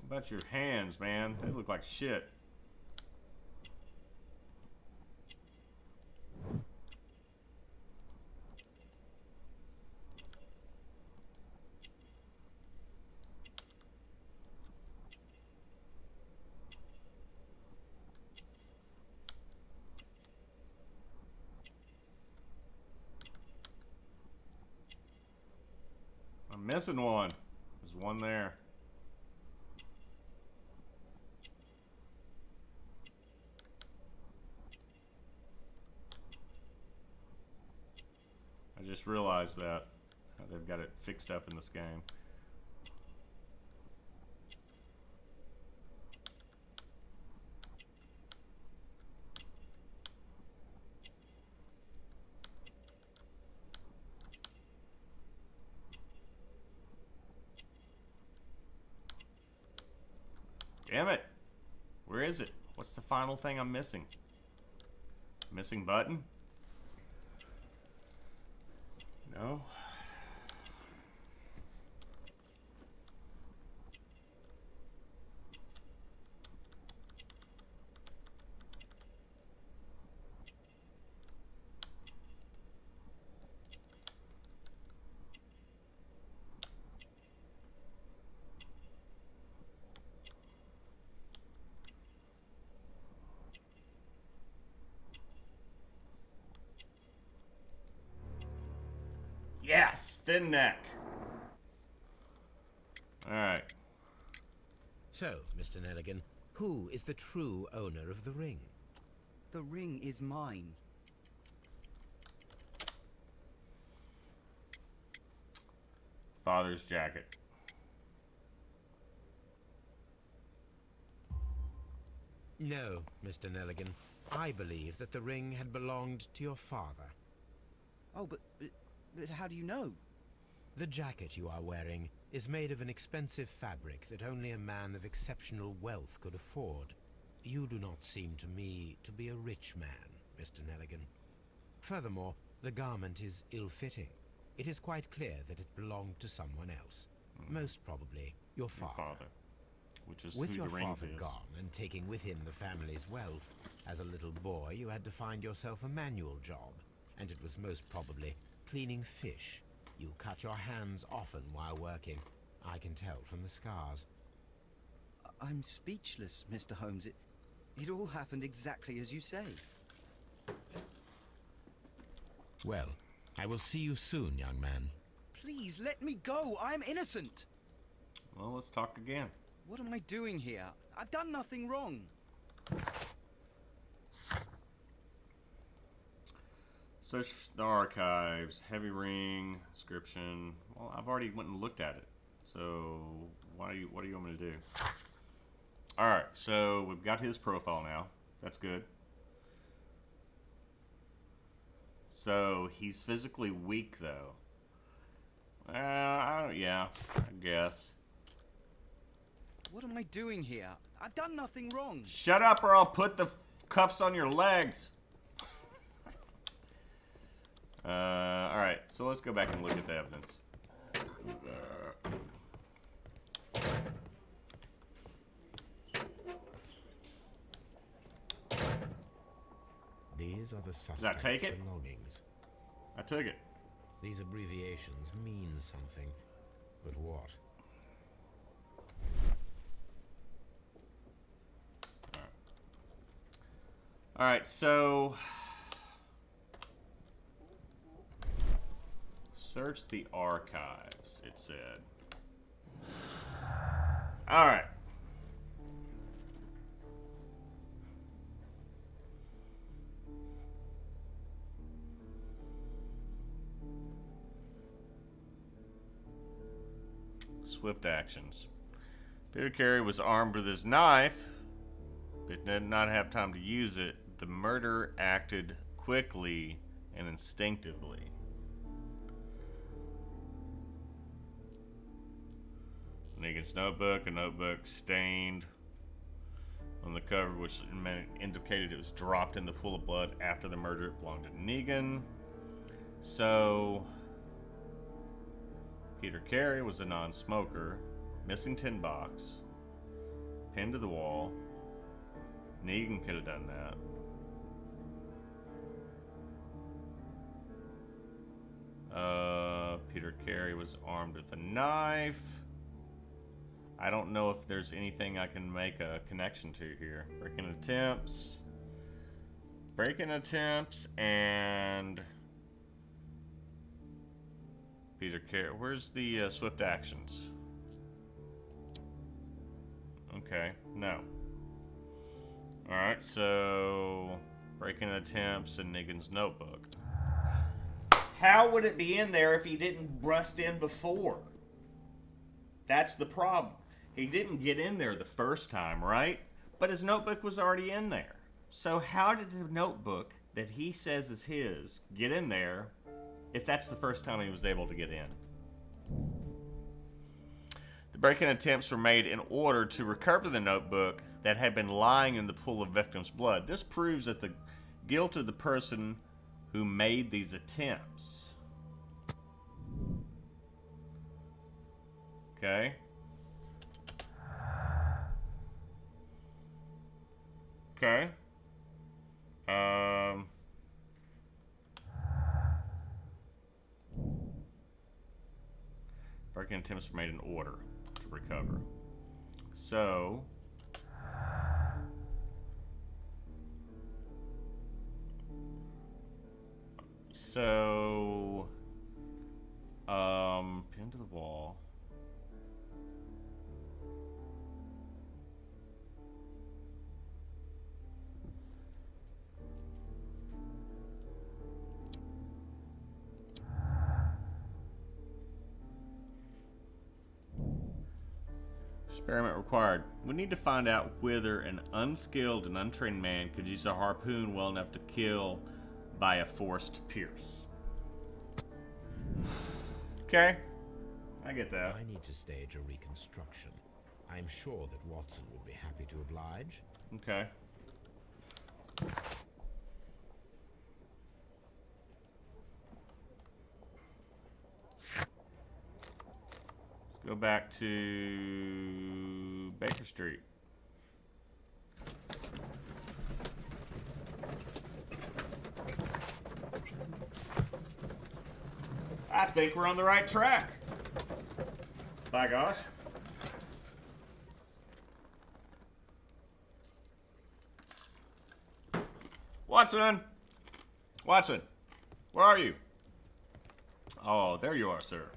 What about your hands, man? They look like shit. I'm missing one. There's one there. I just realized that they've got it fixed up in this game. Damn it! Where is it? What's the final thing I'm missing? Missing button? No. Yes, thin neck. All right. So, Mr. Nelligan, who is the true owner of the ring? The ring is mine. Father's jacket. No, Mr. Nelligan. I believe that the ring had belonged to your father. Oh, but how do you know? The jacket you are wearing is made of an expensive fabric that only a man of exceptional wealth could afford. You do not seem to me to be a rich man, Mr. Nelligan. Furthermore, the garment is ill-fitting. It is quite clear that it belonged to someone else. Most probably your father. Which is With who your the rings father is. gone and taking with him the family's wealth, as a little boy you had to find yourself a manual job, and it was most probably cleaning fish. You cut your hands often while working. I can tell from the scars. I'm speechless, Mr. Holmes. It all happened exactly as you say. Well, I will see you soon, young man. Please, let me go. I'm innocent. Well, let's talk again. What am I doing here? I've done nothing wrong. Search the archives, heavy ring, inscription. Well, I've already went and looked at it. So, what do you want me to do? Alright, so we've got his profile now. That's good. So, he's physically weak, though. Yeah, I guess. What am I doing here? I've done nothing wrong. Shut up or I'll put the cuffs on your legs. Alright, so let's go back and look at the evidence. These are the Did I take suspect's it? belongings. I took it. These abbreviations mean something, but what? Alright, so search the archives, it said. Alright. Swift actions. Peter Carey was armed with his knife, but did not have time to use it. The murderer acted quickly and instinctively. Negan's notebook, a notebook stained on the cover, which indicated it was dropped in the pool of blood after the murder. It belonged to Negan. So, Peter Carey was a non-smoker, missing tin box, pinned to the wall. Negan could have done that. Peter Carey was armed with a knife. I don't know if there's anything I can make a connection to here. Break-in attempts, and Peter Carey. Where's the swift actions? Okay, no. Alright, so break-in attempts and Negan's notebook. How would it be in there if he didn't rust in before? That's the problem. He didn't get in there the first time, right? But his notebook was already in there. So how did the notebook that he says is his get in there if that's the first time he was able to get in? The break-in attempts were made in order to recover the notebook that had been lying in the pool of victim's blood. This proves that the guilt of the person who made these attempts. Okay. Okay. Break-in attempts were made in order to recover. So, pinned to the wall. Experiment required. We need to find out whether an unskilled and untrained man could use a harpoon well enough to kill by a forced pierce. Okay, I get that. I need to stage a reconstruction. I'm sure that Watson would be happy to oblige. Okay. Let's go back to Baker Street. I think we're on the right track. By gosh. Watson! Watson! Where are you? Oh, there you are, sir.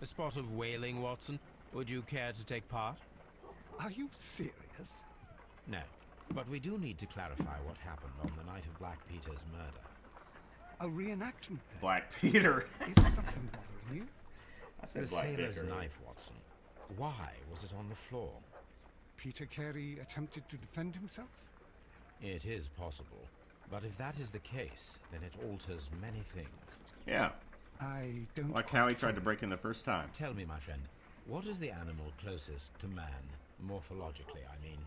A spot of whaling, Watson. Would you care to take part? Are you serious? No. But we do need to clarify what happened on the night of Black Peter's murder. A reenactment then? Black Peter. Is something bothering you? I said The Black sailor's Peter. knife, Watson. Why was it on the floor? Peter Carey attempted to defend himself? It is possible. But if that is the case, then it alters many things. Yeah, I don't like quite how he tried to follow. break in the first time. Tell me, my friend, what is the animal closest to man? Morphologically, I mean.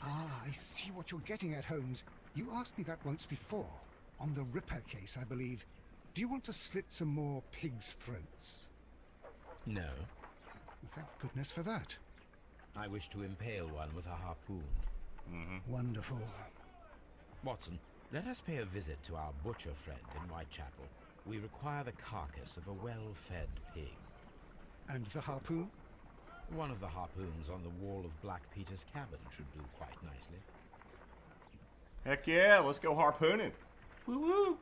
Ah, I see what you're getting at, Holmes. You asked me that once before. On the Ripper case, I believe. Do you want to slit some more pigs' throats? No. Thank goodness for that. I wish to impale one with a harpoon. Wonderful. Watson, let us pay a visit to our butcher friend in Whitechapel. We require the carcass of a well-fed pig. And the harpoon? One of the harpoons on the wall of Black Peter's cabin should do quite nicely. Heck yeah, let's go harpooning. Woo woo!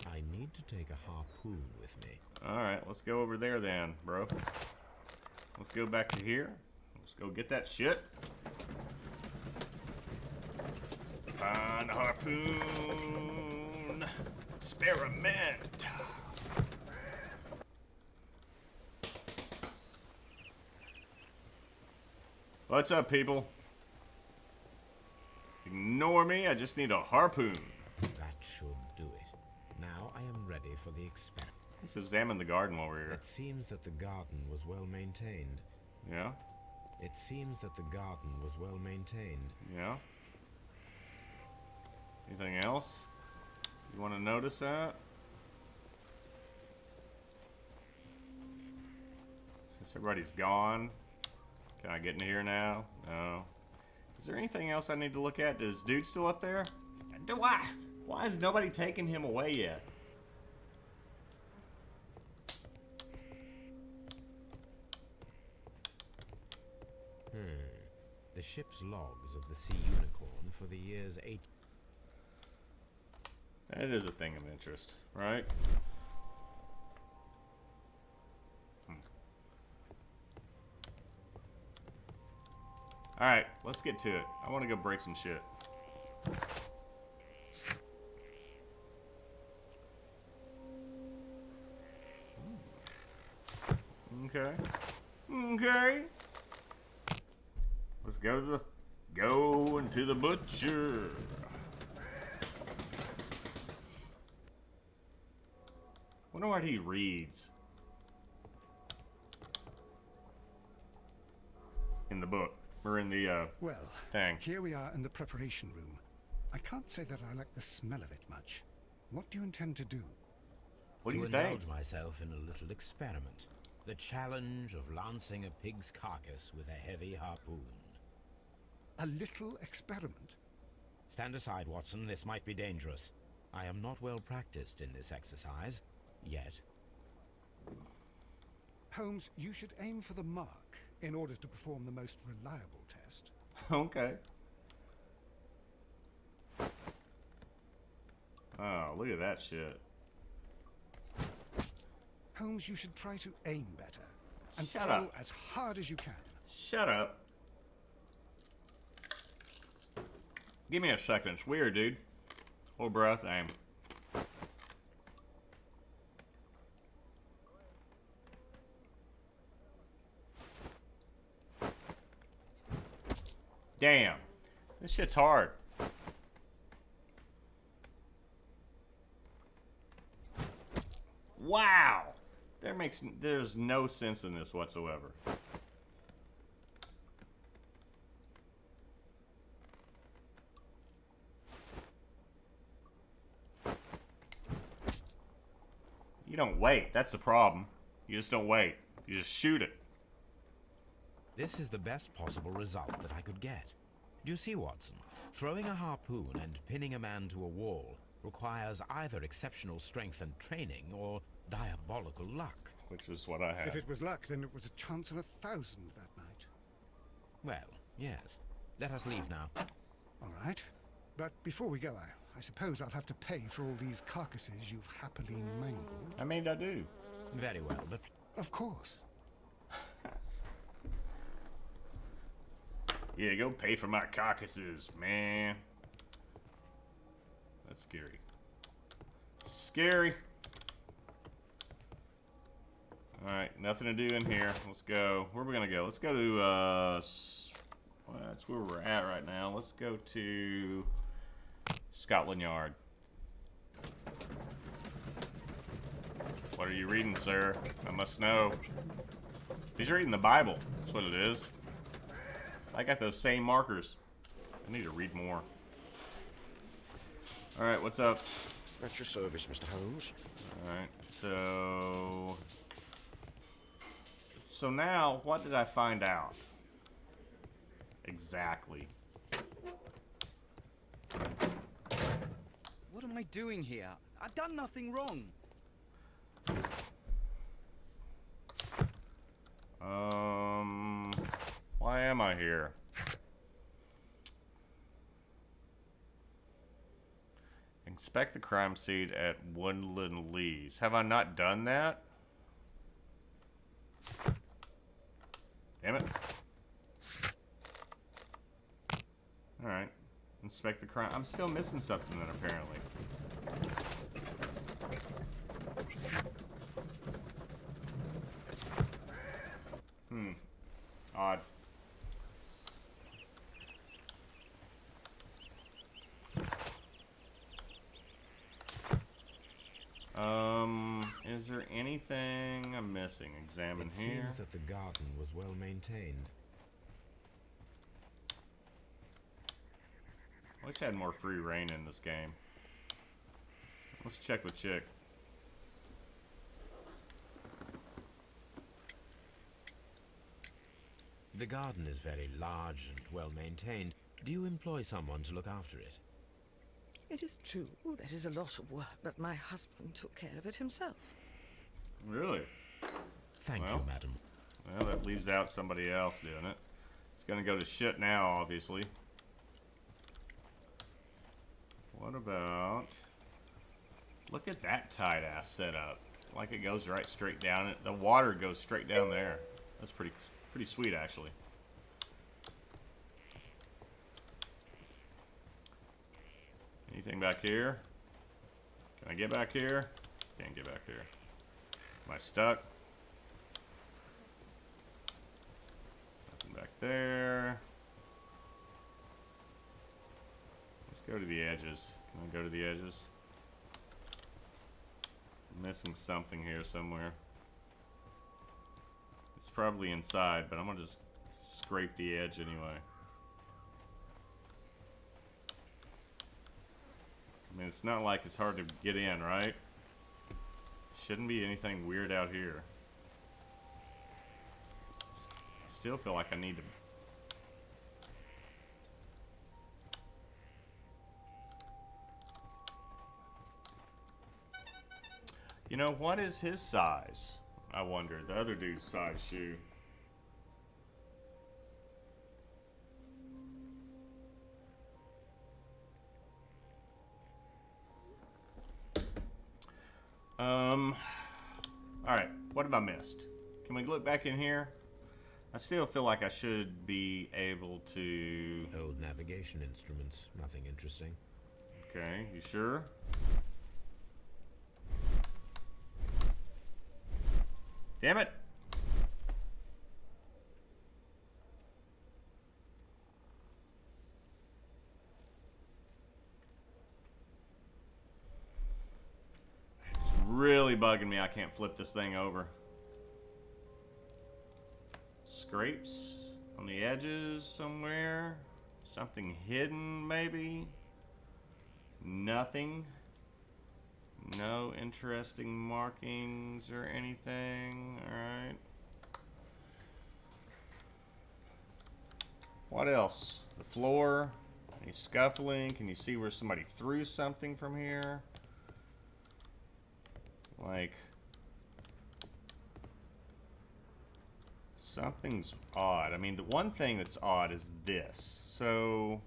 I need to take a harpoon with me. Alright, let's go over there then, bro. Let's go back to here. Let's go get that shit. Find a harpoon. Experiment. What's up, people? Ignore me, I just need a harpoon. That should do it. Now I am ready for the experiment. Let's examine the garden while we're here. It seems that the garden was well maintained. Yeah? It seems that the garden was well maintained. Yeah? Anything else? You want to notice that? Since everybody's gone, can I get in here now? No. Is there anything else I need to look at? Is dude still up there? Why is nobody taking him away yet? The ship's logs of the Sea Unicorn for the years 8. That is a thing of interest, right? Alright, let's get to it. I want to go break some shit. Okay. Okay. Let's go into the butcher. Wonder what he reads in the book or in the Well, thing. here we are in the preparation room. I can't say that I like the smell of it much. What do you intend to do? What do you To think? indulge myself in a little experiment. The challenge of lancing a pig's carcass with a heavy harpoon. A little experiment? Stand aside, Watson. This might be dangerous. I am not well practiced in this exercise. Yet. Holmes, you should aim for the mark in order to perform the most reliable test. Okay. Oh, look at that shit. Holmes, you should try to aim better and Shut throw up. as hard as you can. Shut up. Give me a second. It's weird, dude. Hold breath, aim. Damn. This shit's hard. Wow. There's no sense in this whatsoever. You don't wait. That's the problem. You just don't wait. You just shoot it. This is the best possible result that I could get. Do you see, Watson? Throwing a harpoon and pinning a man to a wall requires either exceptional strength and training or diabolical luck. Which is what I had. If it was luck, then it was a chance in 1,000 that night. Well, yes. Let us leave now. All right. But before we go, I suppose I'll have to pay for all these carcasses you've happily mangled. I mean, I do. Very well, but Of course. Yeah, go pay for my carcasses, man. That's scary. Scary. Alright, nothing to do in here. Let's go. Where are we gonna go? Let's go to, well, that's where we're at right now. Let's go to Scotland Yard. What are you reading, sir? I must know. He's reading the Bible. That's what it is. I got those same markers. I need to read more. Alright, what's up? At your service, Mr. Holmes. Alright, so now, what did I find out? Exactly. What am I doing here? I've done nothing wrong. Why am I here? Inspect the crime scene at Woodland Lees. Have I not done that? Damn it. Alright. Inspect the crime. I'm still missing something then, apparently. Odd. Is there anything I'm missing? Examine It here. seems that the garden was well maintained. I wish I had more free reign in this game. Let's check with Chick. The garden is very large and well maintained. Do you employ someone to look after it? It is true, there is a lot of work, but my husband took care of it himself. Really? Thank Well. you, madam. Well, that leaves out somebody else doing it. It's gonna go to shit now, obviously. What about... Look at that tight-ass setup. Like it goes right straight down. The water goes straight down there. That's pretty sweet, actually. Anything back here? Can I get back here? Can't get back there. Am I stuck? Nothing back there. Let's go to the edges. Can I go to the edges? I'm missing something here somewhere. It's probably inside, but I'm gonna just scrape the edge anyway. I mean, it's not like it's hard to get in, right? Shouldn't be anything weird out here. I still feel like I need to... You know, what is his size? I wonder. The other dude's size shoe. Alright, what have I missed? Can we look back in here? I still feel like I should be able to... Old navigation instruments, nothing interesting. Okay, you sure? Damn it! It's really bugging me I can't flip this thing over. Scrapes on the edges somewhere. Something hidden, maybe? Nothing. No interesting markings or anything. Alright. What else? The floor. Any scuffling? Can you see where somebody threw something from here? Like... something's odd. I mean, the one thing that's odd is this. So...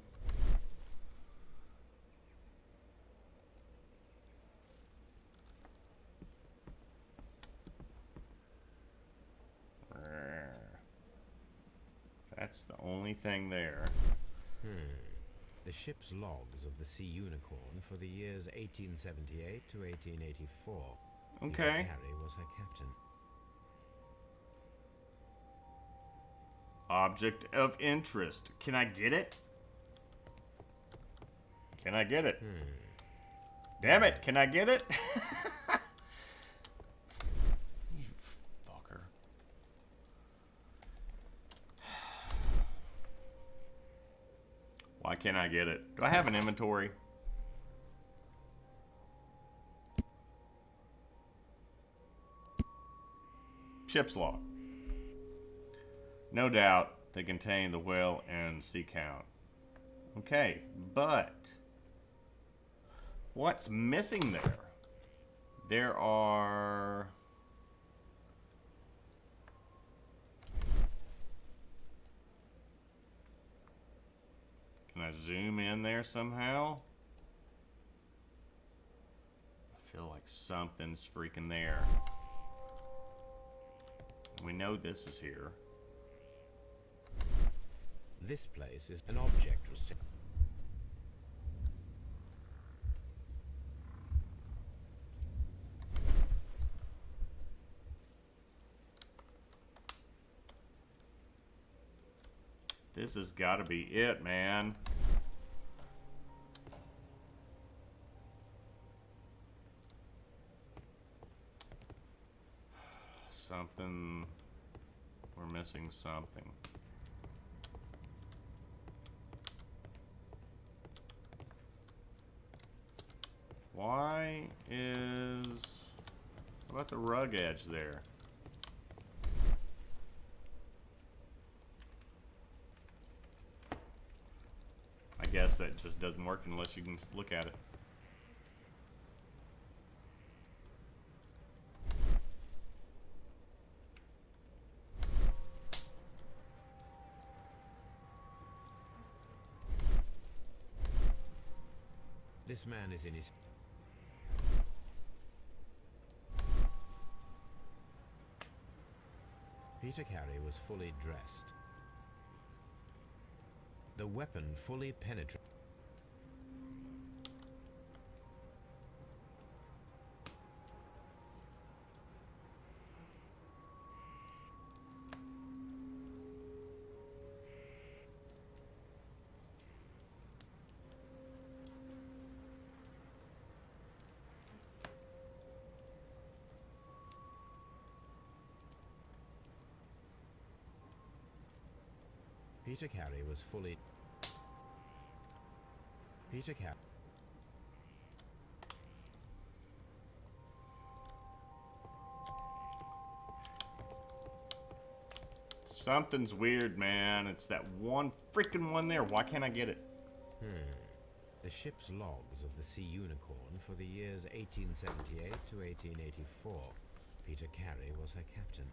that's the only thing there. The ship's logs of the Sea Unicorn for the years 1878 to 1884. Okay. Peter Carey was her captain. Object of interest. Can I get it? Can I get it? Damn it, can I get it? You fucker. Why can't I get it? Do I have an inventory? Ship's log. No doubt they contain the whale and sea count. Okay, but what's missing there? There are... Can I zoom in there somehow? I feel like something's freaking there. We know this is here. This place is an object restrict. This has got to be it, man. something. We're missing something. Why is... What about the rug edge there? I guess that just doesn't work unless you can look at it. This man is in his... Peter Carey was fully dressed. The weapon fully penetrated. Peter Carey was fully... Peter Carey... Something's weird, man. It's that one freaking one there. Why can't I get it? The ship's logs of the Sea Unicorn for the years 1878 to 1884. Peter Carey was her captain.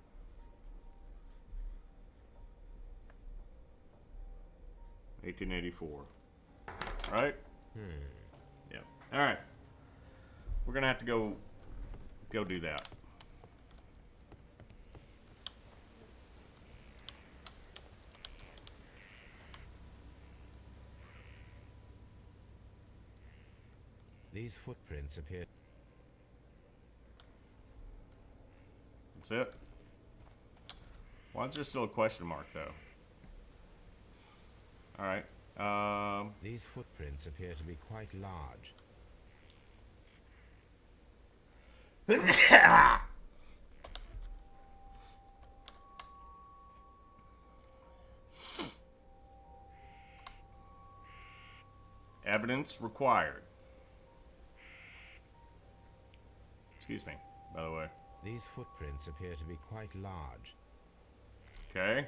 $1884. Right? Yeah. Alright. We're gonna have to go do that. These footprints appear... That's it. Why is there still a question mark, though? Alright. These footprints appear to be quite large. Evidence required. Excuse me, by the way. These footprints appear to be quite large. Okay.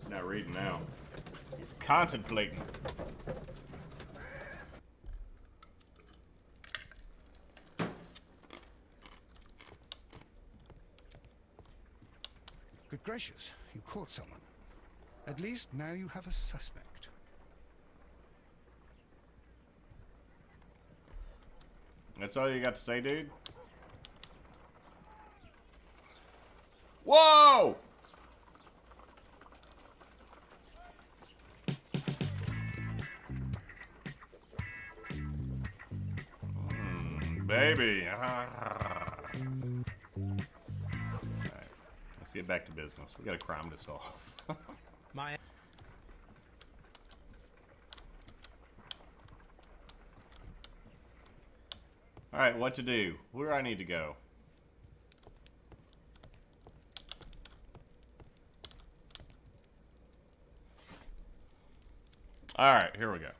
Not reading now. He's contemplating. Good gracious, you caught someone. At least now you have a suspect. That's all you got to say, dude? Whoa! Baby. Alright. Let's get back to business. We gotta crime this off. My... Alright, what to do? Where do I need to go? Alright, here we go.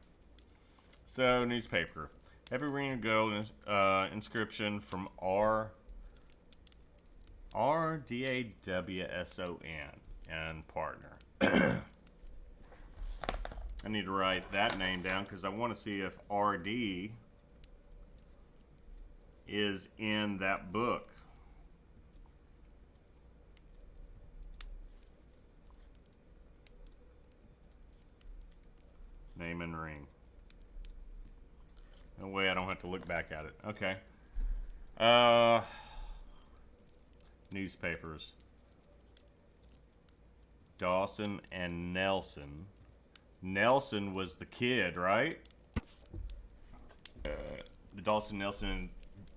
So, newspaper. Happy Ring of Gold inscription from RDAWSON and partner. I need to write that name down because I want to see if RD is in that book. Name and ring. No way I don't have to look back at it. Okay. Newspapers. Dawson and Nelson. Nelson was the kid, right? The Dawson Nelson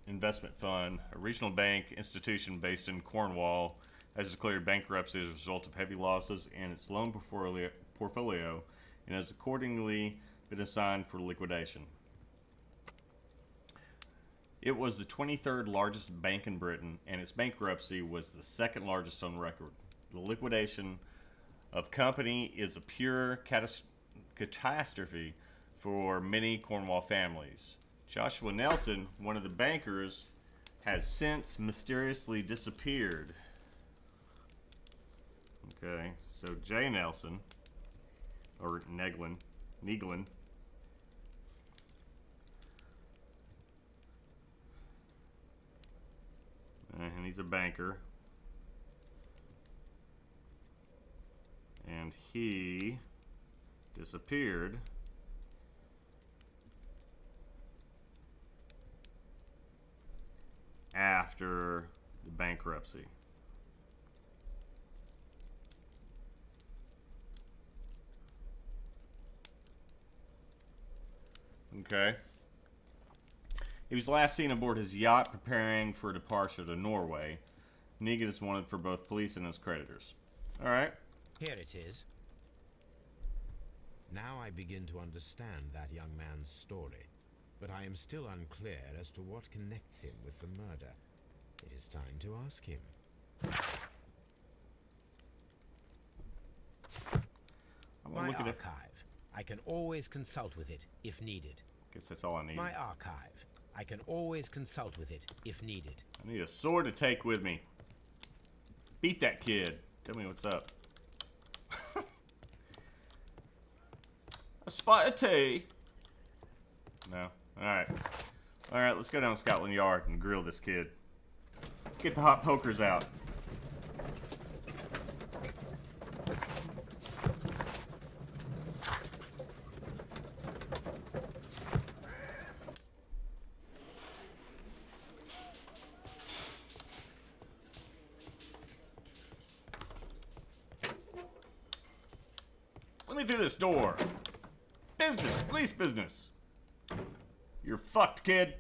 Investment Fund, a regional bank institution based in Cornwall, has declared bankruptcy as a result of heavy losses in its loan portfolio and has accordingly been assigned for liquidation. It was the 23rd largest bank in Britain, and its bankruptcy was the second largest on record. The liquidation of company is a pure catastrophe for many Cornwall families. Joshua Nelson, one of the bankers, has since mysteriously disappeared. Okay, so Jay Nelson, or Neglin, and he's a banker, and he disappeared after the bankruptcy. Okay. He was last seen aboard his yacht preparing for departure to Norway. Negan is wanted for both police and his creditors. Alright. Here it is. Now I begin to understand that young man's story, but I am still unclear as to what connects him with the murder. It is time to ask him. My archive. I can always consult with it if needed. Guess that's all I need. My archive. I can always consult with it if needed. I need a sword to take with me. Beat that kid. Tell me what's up. A spot of tea. No. Alright. Alright, let's go down to Scotland Yard and grill this kid. Get the hot pokers out. Let me through this door. Business, police business. You're fucked, kid.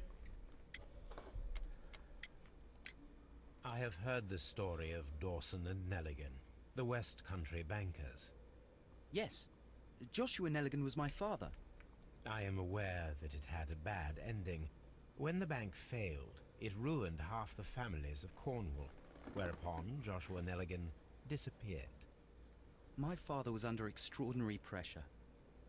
I have heard the story of Dawson and Nelligan, the West Country bankers. Yes, Joshua Nelligan was my father. I am aware that it had a bad ending. When the bank failed, it ruined half the families of Cornwall, whereupon Joshua Nelligan disappeared. My father was under extraordinary pressure.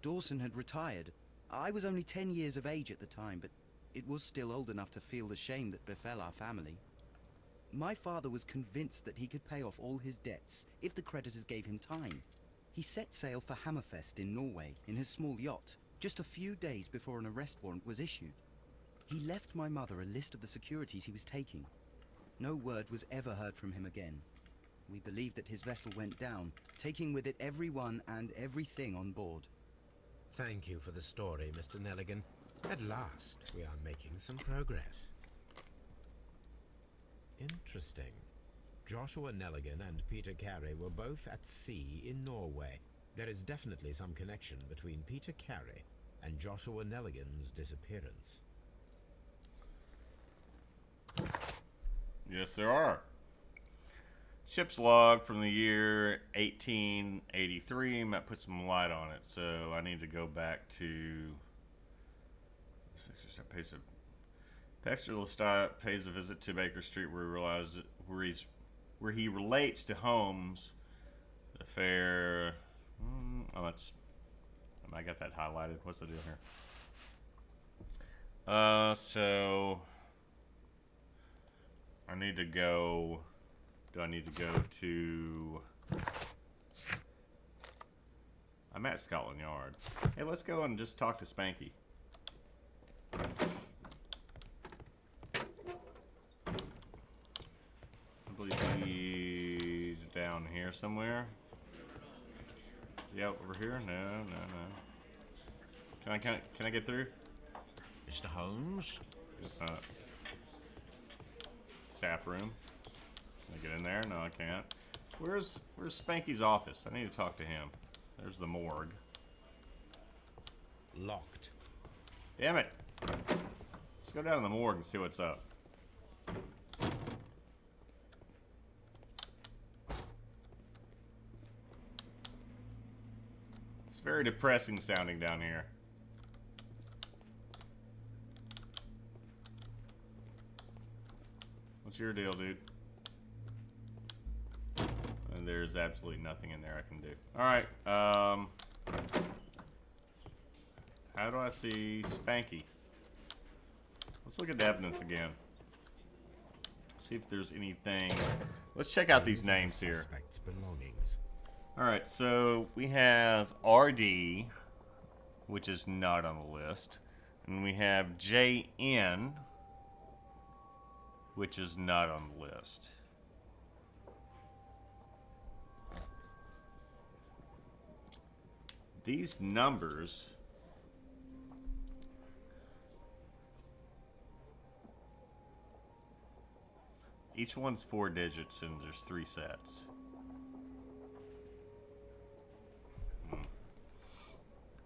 Dawson had retired. I was only 10 years of age at the time, but it was still old enough to feel the shame that befell our family. My father was convinced that he could pay off all his debts if the creditors gave him time. He set sail for Hammerfest in Norway in his small yacht, just a few days before an arrest warrant was issued. He left my mother a list of the securities he was taking. No word was ever heard from him again. We believe that his vessel went down, taking with it everyone and everything on board. Thank you for the story, Mr. Nelligan. At last, we are making some progress. Interesting. Joshua Nelligan and Peter Carey were both at sea in Norway. There is definitely some connection between Peter Carey and Joshua Nelligan's disappearance. Yes, there are. Ship's log from the year 1883 might put some light on it, so I need to go back to Baxter Lestat pays a visit to Baker Street where he relates to Holmes' affair. I got that highlighted. What's the deal here? So I need to go. Do I need to go to? I'm at Scotland Yard. Hey, let's go and just talk to Spanky. I believe he's down here somewhere. Is he out over here? No. Can I get through? Mr. Holmes? Guess not. Staff room. Can I get in there? No, I can't. Where's Spanky's office? I need to talk to him. There's the morgue. Locked. Damn it. Let's go down to the morgue and see what's up. It's very depressing sounding down here. What's your deal, dude? And there's absolutely nothing in there I can do. Alright, how do I see Spanky? Let's look at the evidence again. See if there's anything. Let's check out these names here. Suspect's belongings. Alright, so we have RD, which is not on the list. And we have JN, which is not on the list. These numbers each one's 4 digits and there's 3 sets.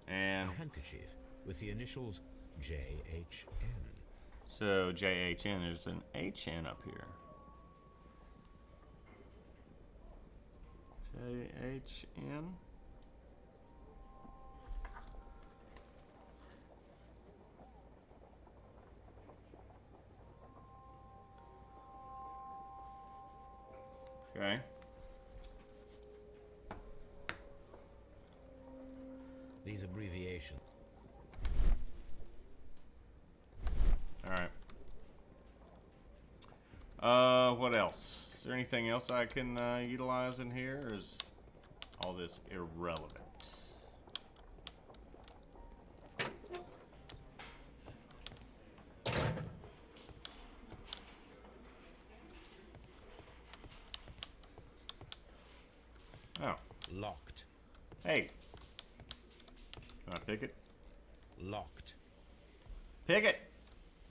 And A handkerchief with the initials JHN. so JHN, there's an HN up here. JHN. Okay. These abbreviations. Alright. What else? Is there anything else I can utilize in here, or is all this irrelevant? Oh. Locked. Hey. Can I pick it? Locked. Pick it!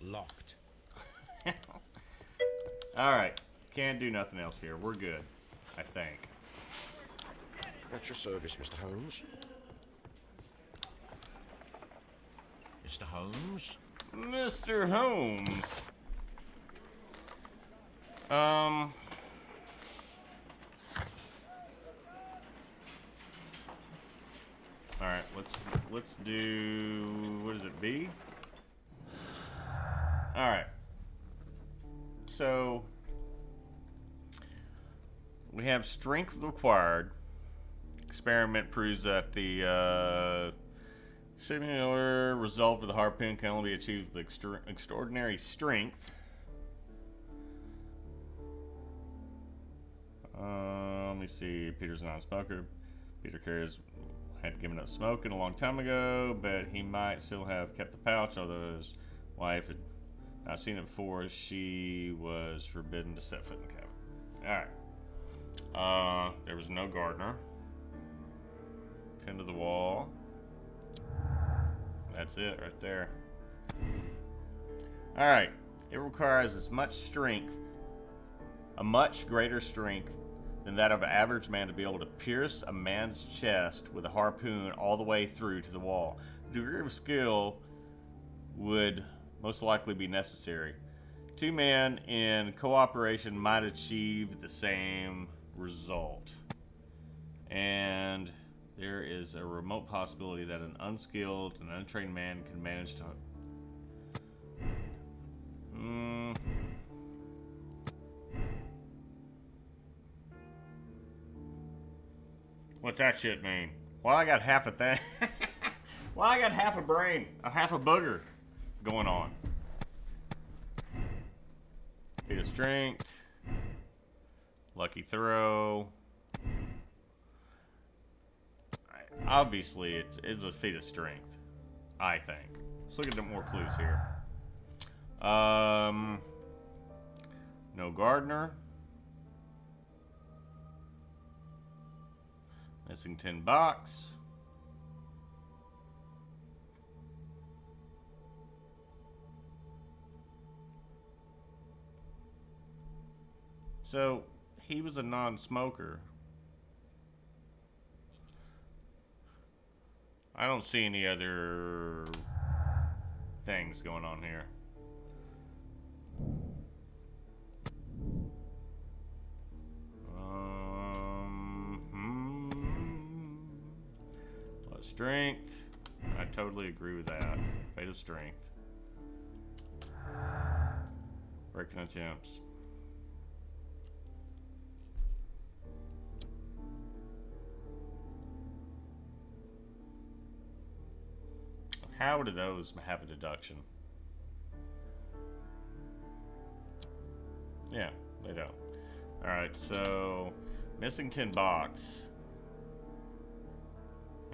Locked. Alright. Can't do nothing else here. We're good. I think. At your service, Mr. Holmes. Mr. Holmes? Mr. Holmes. Alright, let's do, what is it, B? Alright. So we have strength required. Experiment proves that the similar result with the harpoon can only be achieved with extraordinary strength. Let me see. Peter's a non-smoker. Peter carries had given up smoking a long time ago, but he might still have kept the pouch, although his wife had not seen it before. She was forbidden to set foot in the cabin. Alright. There was no gardener. Pinned to the wall. That's it right there. Alright. It requires as much strength, a much greater strength than that of an average man to be able to pierce a man's chest with a harpoon all the way through to the wall. The degree of skill would most likely be necessary. 2 men in cooperation might achieve the same result. And there is a remote possibility that an unskilled and untrained man can manage to... What's that shit mean? Well, I got half a thing. Well, I got half a brain, half a booger going on. Feat of strength. Lucky throw. Obviously, it's a feat of strength, I think. Let's look at the more clues here. No gardener. Missing 10 bucks. So, he was a non-smoker. I don't see any other things going on here. Strength. I totally agree with that. Fate of strength. Breaking attempts. How do those have a deduction? Yeah, they don't. Alright, so missing 10 box.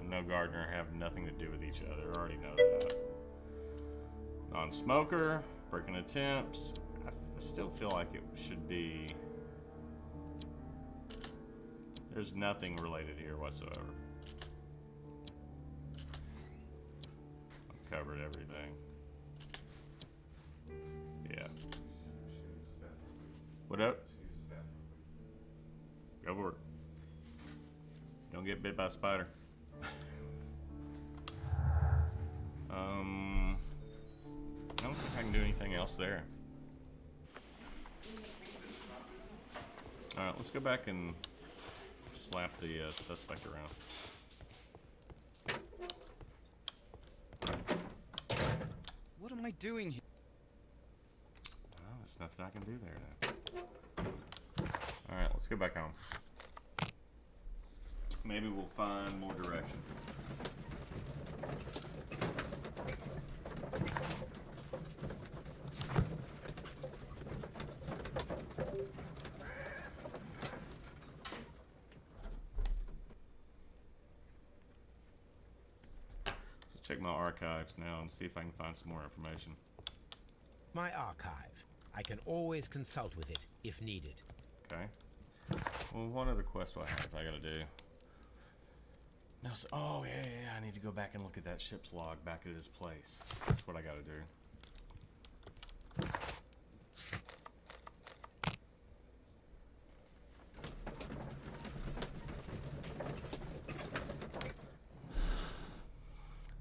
No gardener have nothing to do with each other. I already know that. Non-smoker, breaking attempts. I still feel like it should be. There's nothing related here whatsoever. I've covered everything. Yeah. What up? Go for it. Don't get bit by a spider. I don't think I can do anything else there. Alright, let's go back and slap the suspect around. What am I doing here? Well, there's nothing I can do there now. Alright, let's go back home. Maybe we'll find more direction. Check my archives now and see if I can find some more information. My archive. I can always consult with it if needed. Okay. Well, one other quest I have I gotta do. No, oh yeah, I need to go back and look at that ship's log back at his place. That's what I gotta do.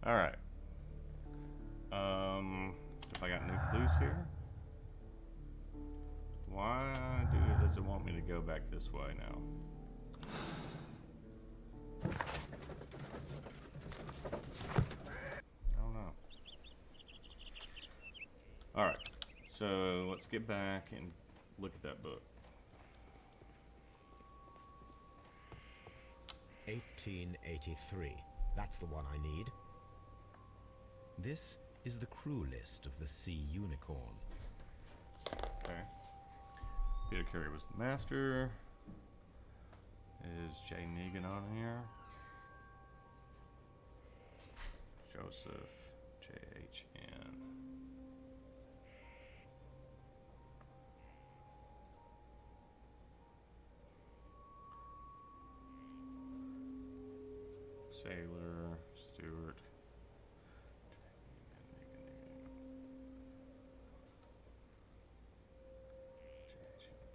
Alright. If I got new clues here? Why does it want me to go back this way now? I don't know. Alright. So let's get back and look at that book. 1883. That's the one I need. This is the crew list of the Sea Unicorn. Okay. Peter Carey was the master. Is Jay Negan on here? Joseph J.H.N. Sailor, Stewart.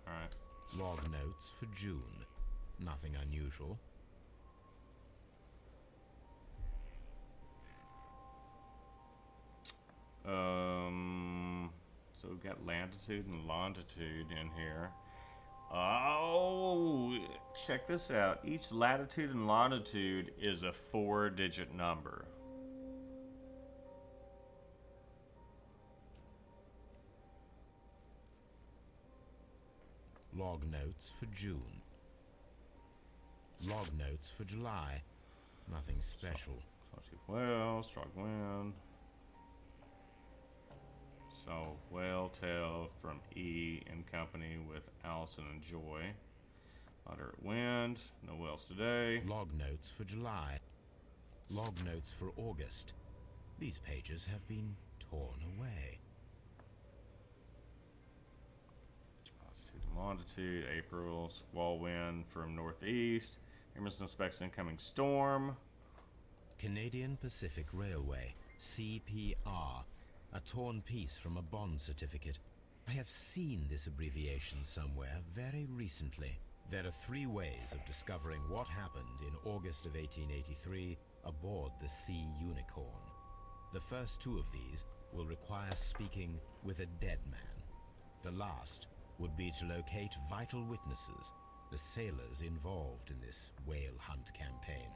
Alright. Log notes for June. Nothing unusual. So we've got latitude and longitude in here. Oh, check this out. Each latitude and longitude is a 4-digit number. Log notes for June. Log notes for July. Nothing special. Salty whale, strong wind. So, whale tail from E in company with Allison and Joy. Moderate wind, no whales today. Log notes for July. Log notes for August. These pages have been torn away. Latitude and longitude, April, squall wind from northeast. Emerson expects incoming storm. Canadian Pacific Railway, CPR. A torn piece from a bond certificate. I have seen this abbreviation somewhere very recently. There are 3 ways of discovering what happened in August of 1883 aboard the Sea Unicorn. The first 2 of these will require speaking with a dead man. The last would be to locate vital witnesses, the sailors involved in this whale hunt campaign.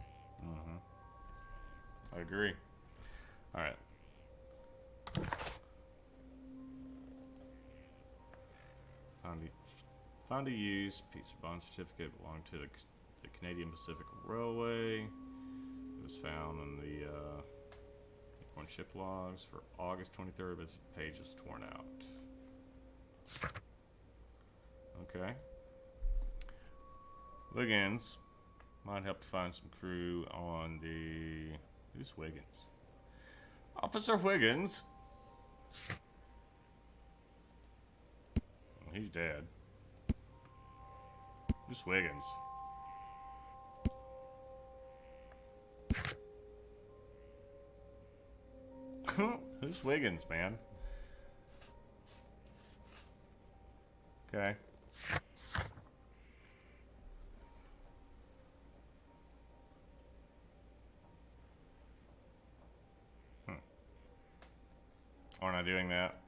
I agree. Alright. Found a used piece of bond certificate belonging to the Canadian Pacific Railway. It was found in the on ship logs for August 23rd, but the page is torn out. Okay. Wiggins might help to find some crew on the... Who's Wiggins? Officer Wiggins? Well, he's dead. Who's Wiggins? Who's Wiggins, man? Okay. Aren't I doing that?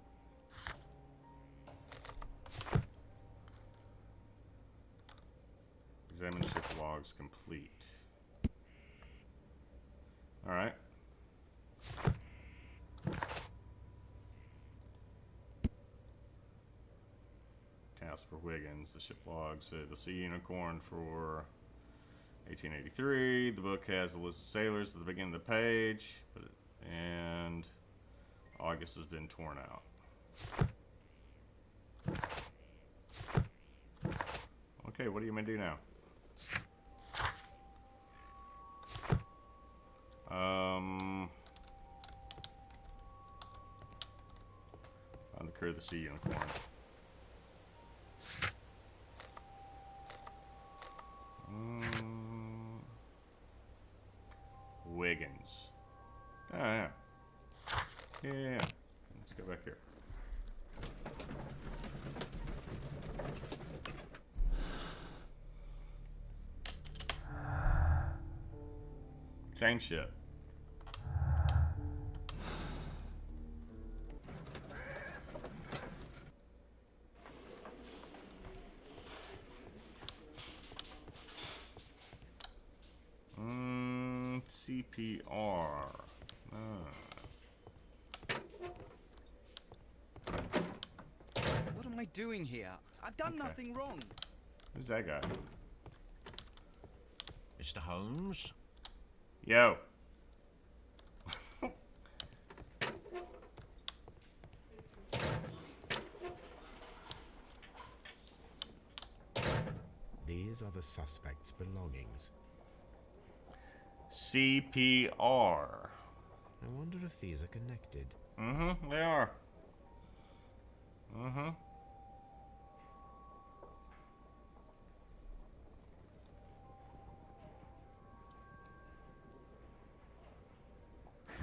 Examine ship logs complete. Alright. Task for Wiggins. The ship logs the Sea Unicorn for 1883. The book has a list of sailors at the beginning of the page, and August has been torn out. Okay, what are you gonna do now? Find the crew of the Sea Unicorn. Wiggins. Oh, yeah. Yeah. Let's go back here. Same ship. CPR. What am I doing here? I've done nothing wrong. Who's that guy? Mr. Holmes? Yo. These are the suspect's belongings. CPR. I wonder if these are connected. Mm-hmm, they are. Mm-hmm.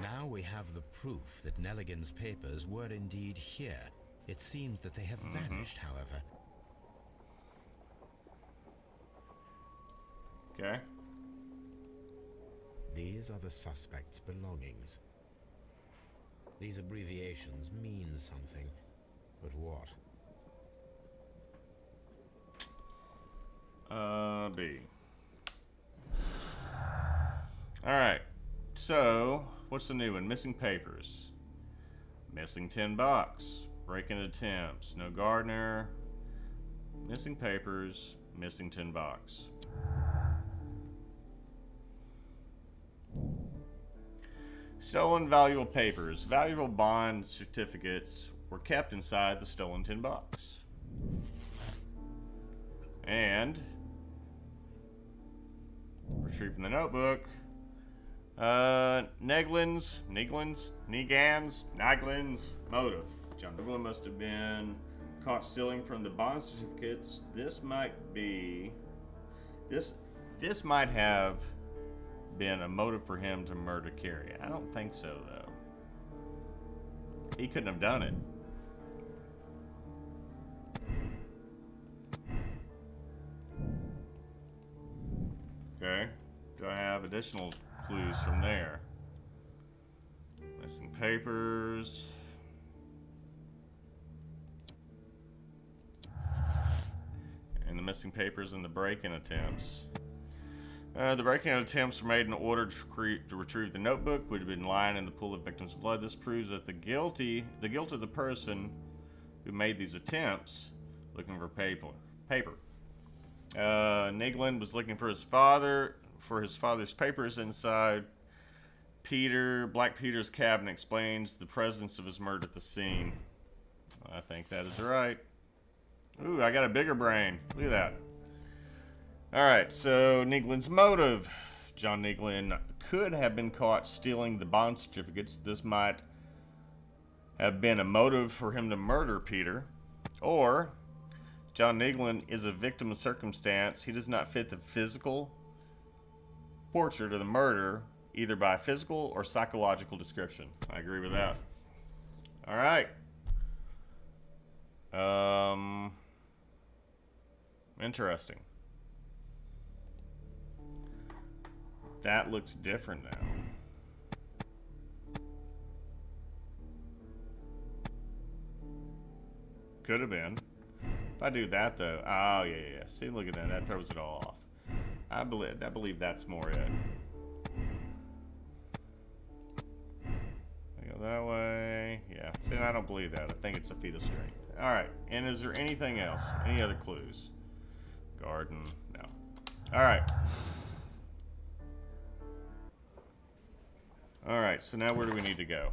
Now we have the proof that Nelligan's papers were indeed here. It seems that they have vanished, however. Okay. These are the suspect's belongings. These abbreviations mean something, but what? B. Alright. So, what's the new one? Missing papers. Missing $10. Break-in attempts. No Gardner. Missing papers. Missing $10. Stolen valuable papers. Valuable bond certificates were kept inside the stolen $10. And retrieved from the notebook. Neglin's motive. John Douglas must have been caught stealing from the bond certificates. This might have been a motive for him to murder Carrie. I don't think so, though. He couldn't have done it. Okay. Do I have additional clues from there? Missing papers. missing papers and the break-in attempts. The break-in attempts were made in order to retrieve the notebook, which had been lying in the pool of victims' blood. This proves that the guilt of the person who made these attempts, looking for paper. Nigland was looking for his father's papers inside Black Peter's cabin. Explains the presence of his murder at the scene. I think that is right. Ooh, I got a bigger brain. Look at that. Alright, so Nigland's motive. John Nigland could have been caught stealing the bond certificates. This might have been a motive for him to murder Peter. Or, John Nigland is a victim of circumstance. He does not fit the physical portrait of the murder, either by physical or psychological description. I agree with that. Alright. Interesting. That looks different now. Could have been. If I do that though, oh yeah. See, look at that. That throws it all off. I believe that's more it. I go that way. Yeah. See, I don't believe that. I think it's a feat of strength. All right. And is there anything else? Any other clues? Garden. No. All right. All right. So now where do we need to go?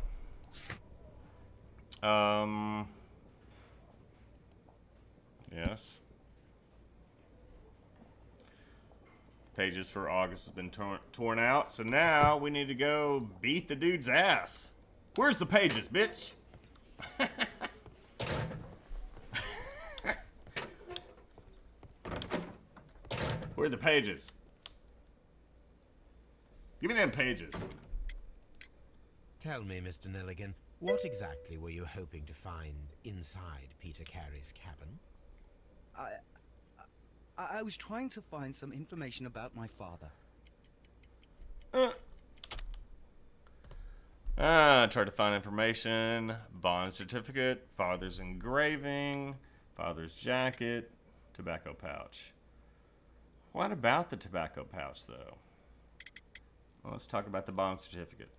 Yes. Pages for August has been torn out. So now we need to go beat the dude's ass. Where's the pages, bitch? Where are the pages? Give me them pages. Tell me, Mr. Nelligan, what exactly were you hoping to find inside Peter Carey's cabin? I was trying to find some information about my father. Tried to find information. Bond certificate. Father's engraving. Father's jacket. Tobacco pouch. What about the tobacco pouch, though? Well, let's talk about the bond certificate.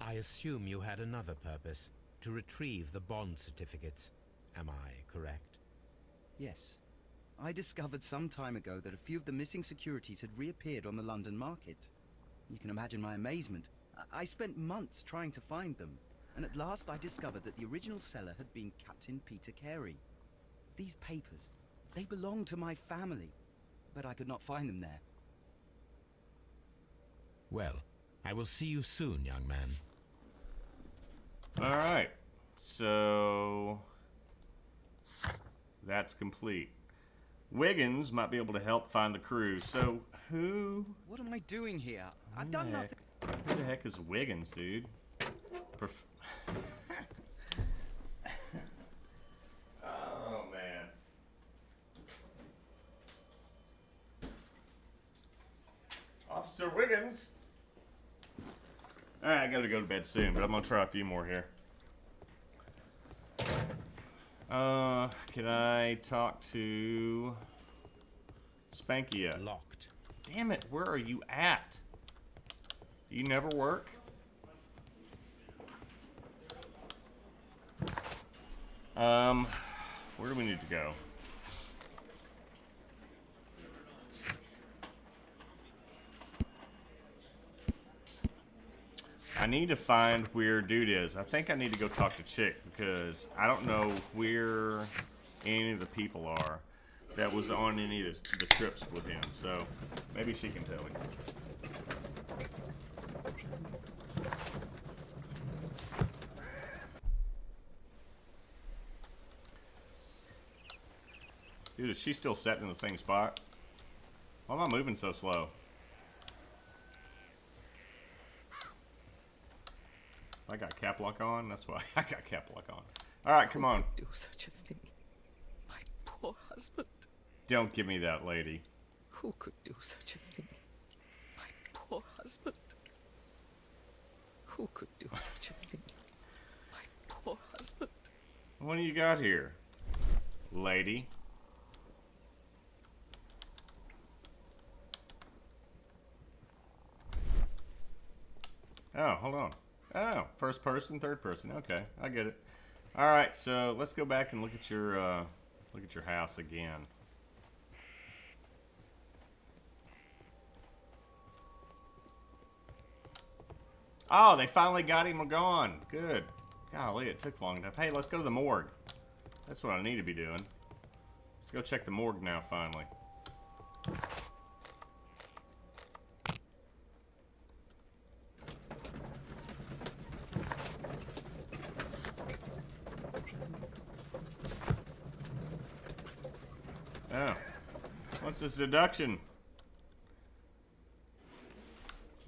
I assume you had another purpose, to retrieve the bond certificates. Am I correct? Yes. I discovered some time ago that a few of the missing securities had reappeared on the London market. You can imagine my amazement. I spent months trying to find them, and at last I discovered that the original seller had been Captain Peter Carey. These papers, they belonged to my family, but I could not find them there. Well, I will see you soon, young man. Alright, so that's complete. Wiggins might be able to help find the crew, so who... What am I doing here? I've done nothing. Who the heck is Wiggins, dude? Oh, man. Officer Wiggins! Alright, I gotta go to bed soon, but I'm gonna try a few more here. Can I talk to Spankia? Locked. Damn it, where are you at? Do you never work? Where do we need to go? I need to find where dude is. I think I need to go talk to Chick because I don't know where any of the people are that was on any of the trips with him. So maybe she can tell me. Dude, is she still sitting in the same spot? Why am I moving so slow? I got cap lock on. That's why I got cap lock on. All right, come on. Who could do such a thing? My poor husband. Don't give me that, lady. Who could do such a thing? My poor husband. Who could do such a thing? My poor husband. What do you got here, lady? Oh, hold on. Oh, first person, third person. Okay, I get it. All right, so let's go back and look at your house again. Oh, they finally got him gone. Good. Golly, it took long enough. Hey, let's go to the morgue. That's what I need to be doing. Let's go check the morgue now, finally. Oh. What's this deduction?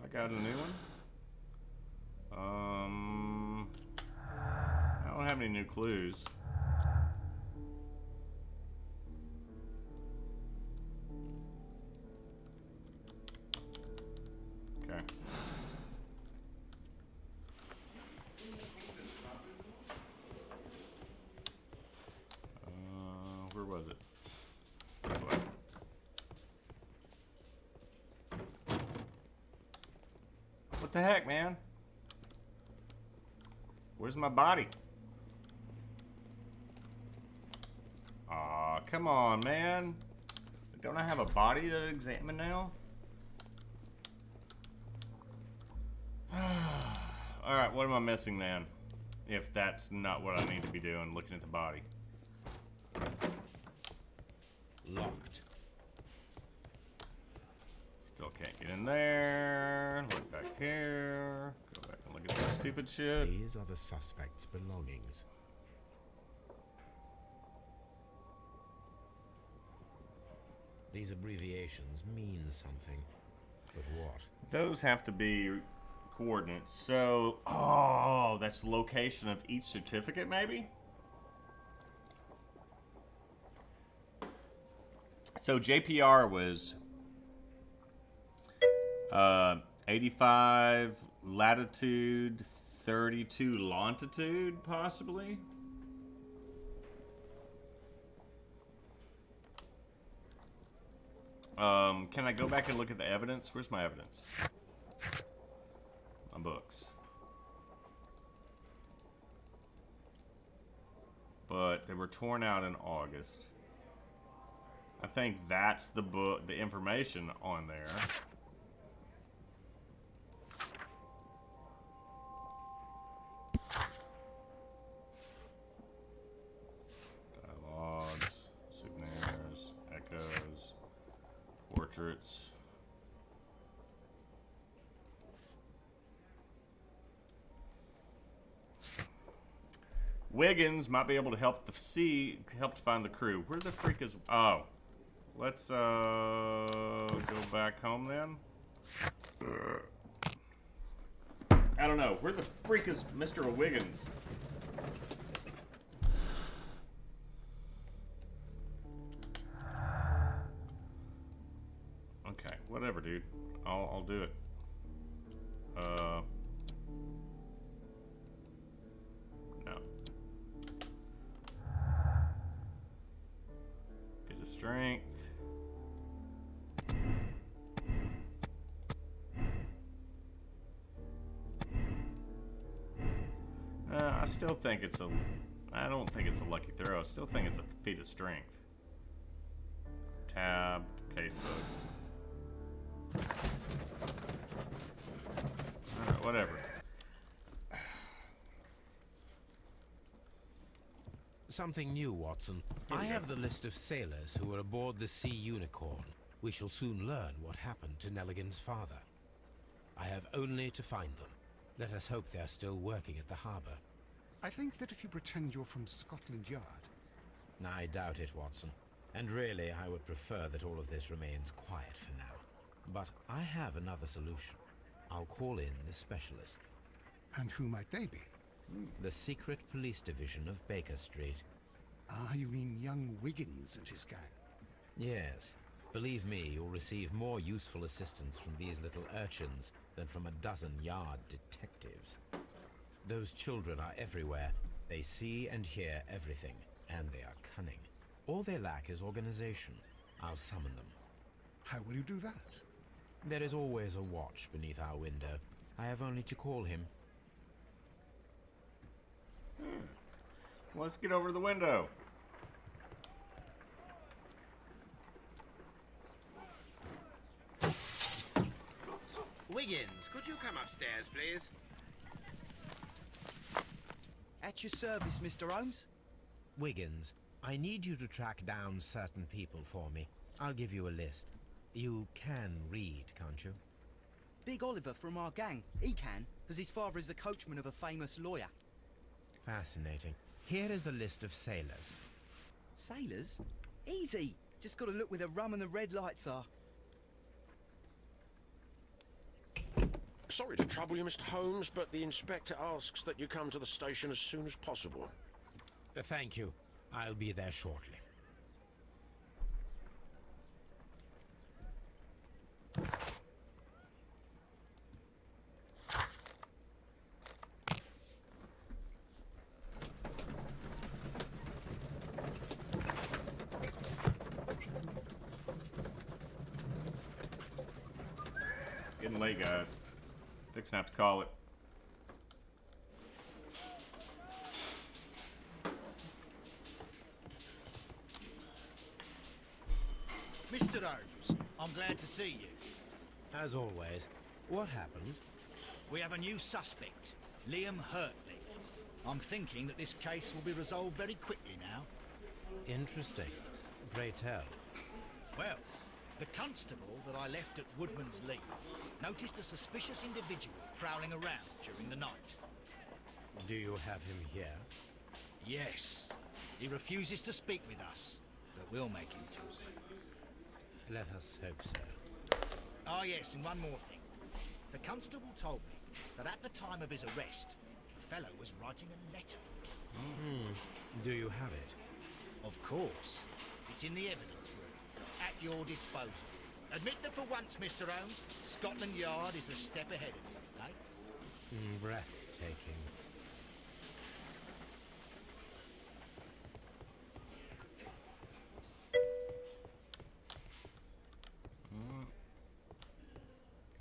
I got a new one? I don't have any new clues. Okay. Where was it? This way. What the heck, man? Where's my body? Aw, come on, man. Don't I have a body to examine now? Alright, what am I missing then? If that's not what I need to be doing, looking at the body. Locked. Still can't get in there. Look back here. Go back and look at that stupid shit. These are the suspect's belongings. These abbreviations mean something. But what? Those have to be coordinates. So, oh, that's the location of each certificate, maybe? So JPR was 85 latitude, 32 longitude, possibly? Can I go back and look at the evidence? Where's my evidence? My books. But they were torn out in August. I think that's the book, the information on there. Dialogues, souvenirs, echoes, portraits. Wiggins might be able to help to find the crew. Where the freak is? Oh, let's go back home then. I don't know. Where the freak is Mr. Wiggins? Okay, whatever, dude. I'll do it. No. Bit of strength. I still think it's a. I don't think it's a lucky throw. I still think it's a feat of strength. Tab, casebook. Alright, whatever. Something new, Watson. I have the list of sailors who were aboard the Sea Unicorn. We shall soon learn what happened to Nelligan's father. I have only to find them. Let us hope they're still working at the harbor. I think that if you pretend you're from Scotland Yard... I doubt it, Watson. And really, I would prefer that all of this remains quiet for now. But I have another solution. I'll call in the specialist. And who might they be? The secret police division of Baker Street. Ah, you mean young Wiggins and his gang? Yes. Believe me, you'll receive more useful assistance from these little urchins than from a dozen yard detectives. Those children are everywhere. They see and hear everything, and they are cunning. All they lack is organization. I'll summon them. How will you do that? There is always a watch beneath our window. I have only to call him. Let's get over to the window. Wiggins, could you come upstairs, please? At your service, Mr. Holmes. Wiggins, I need you to track down certain people for me. I'll give you a list. You can read, can't you? Big Oliver from our gang. He can, because his father is the coachman of a famous lawyer. Fascinating. Here is the list of sailors. Sailors? Easy. Just got to look where the rum and the red lights are. Sorry to trouble you, Mr. Holmes, but the inspector asks that you come to the station as soon as possible. Thank you. I'll be there shortly. Getting late, guys. Fixing to have to call it. Mr. Holmes, I'm glad to see you. As always, what happened? We have a new suspect, Liam Hurtley. I'm thinking that this case will be resolved very quickly now. Interesting. Pray tell. Well, the constable that I left at Woodman's Lee noticed a suspicious individual prowling around during the night. Do you have him here? Yes. He refuses to speak with us, but we'll make him talk. Let us hope so. Ah, yes, and one more thing. The constable told me that at the time of his arrest, the fellow was writing a letter. Do you have it? Of course. It's in the evidence room, at your disposal. Admit that for once, Mr. Holmes, Scotland Yard is a step ahead of you, eh? Breathtaking.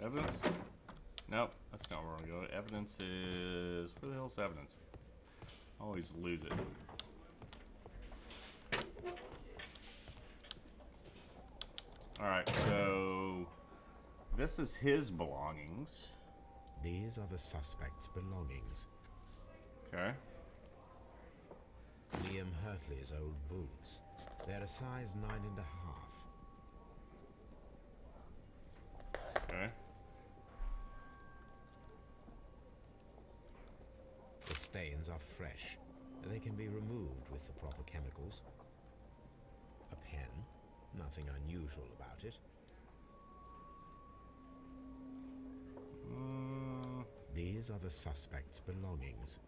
Evidence? Nope, that's not where we go. Evidence is... Where the hell's evidence? I always lose it. Alright, so... This is his belongings. These are the suspect's belongings. Okay. Liam Hurtley's old boots. They're a size 9.5. Okay. The stains are fresh. They can be removed with the proper chemicals. A pen. Nothing unusual about it. These are the suspect's belongings.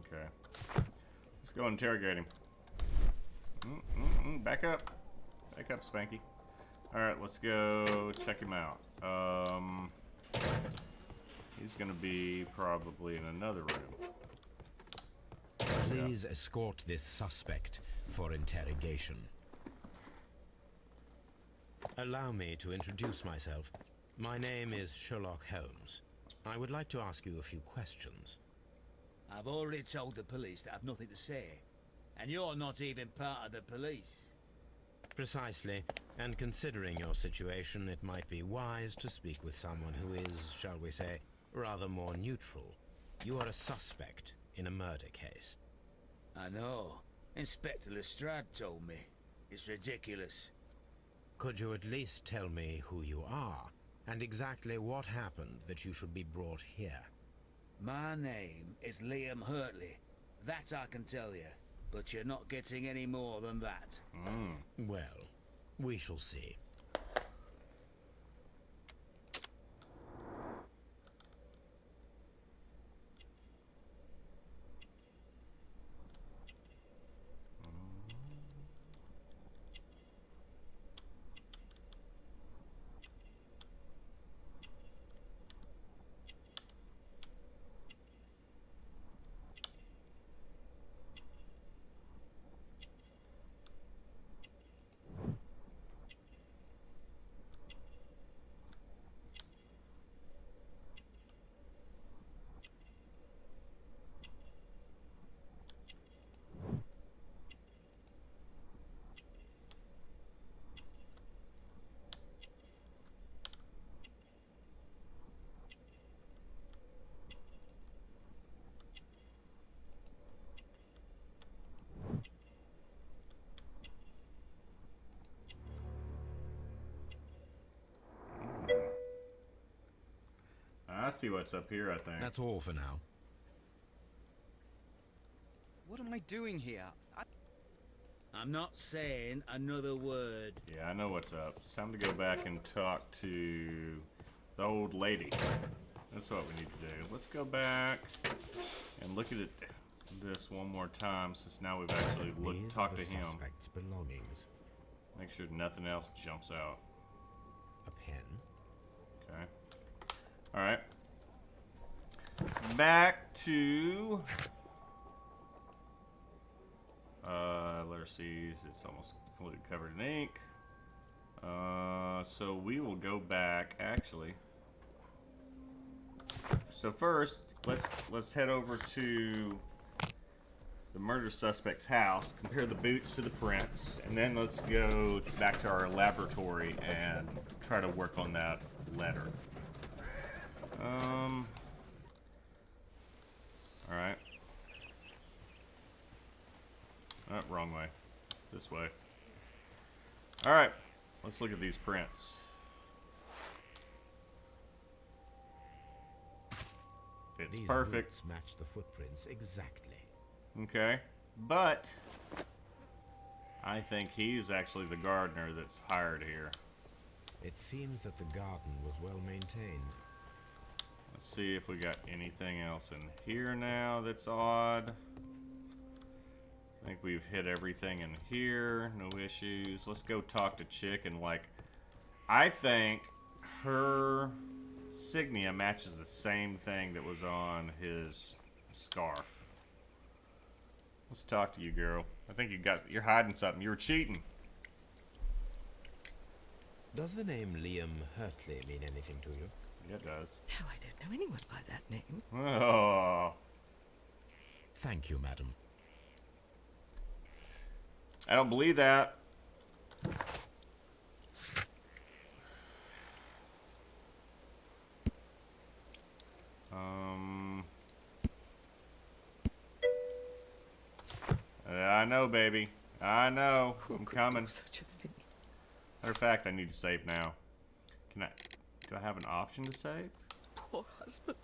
Okay. Let's go interrogate him. Back up. Back up, Spanky. Alright, let's go check him out. He's gonna be probably in another room. Please escort this suspect for interrogation. Allow me to introduce myself. My name is Sherlock Holmes. I would like to ask you a few questions. I've already told the police that I've nothing to say. And you're not even part of the police. Precisely. And considering your situation, it might be wise to speak with someone who is, shall we say, rather more neutral. You are a suspect in a murder case. I know. Inspector Lestrade told me. It's ridiculous. Could you at least tell me who you are, and exactly what happened that you should be brought here? My name is Liam Hurtley. That I can tell you. But you're not getting any more than that. Well, we shall see. I see what's up here, I think. That's all for now. What am I doing here? I'm not saying another word. Yeah, I know what's up. It's time to go back and talk to the old lady. That's what we need to do. Let's go back and look at this one more time, since now we've actually talked to him. Suspect's belongings. Make sure nothing else jumps out. A pen. Okay. All right. Back to letter C's. It's almost completely covered in ink. So we will go back. Actually, so first let's head over to the murder suspect's house, compare the boots to the prints, and then let's go back to our laboratory and try to work on that letter. Alright. Oh, wrong way. This way. Alright, let's look at these prints. It's These perfect. boots match the footprints exactly. Okay, but I think he's actually the gardener that's hired here. It seems that the garden was well maintained. Let's see if we got anything else in here now that's odd. I think we've hit everything in here. No issues. Let's go talk to Chick and, like, I think her insignia matches the same thing that was on his scarf. Let's talk to you, girl. I think you're hiding something. You were cheating. Does the name Liam Hurtley mean anything to you? Yeah, it does. No, I don't know anyone by that name. Oh. Thank you, madam. I don't believe that. I know, baby. I know. I'm coming. Such a thing. Matter of fact, I need to save now. Do I have an option to save? Poor husband.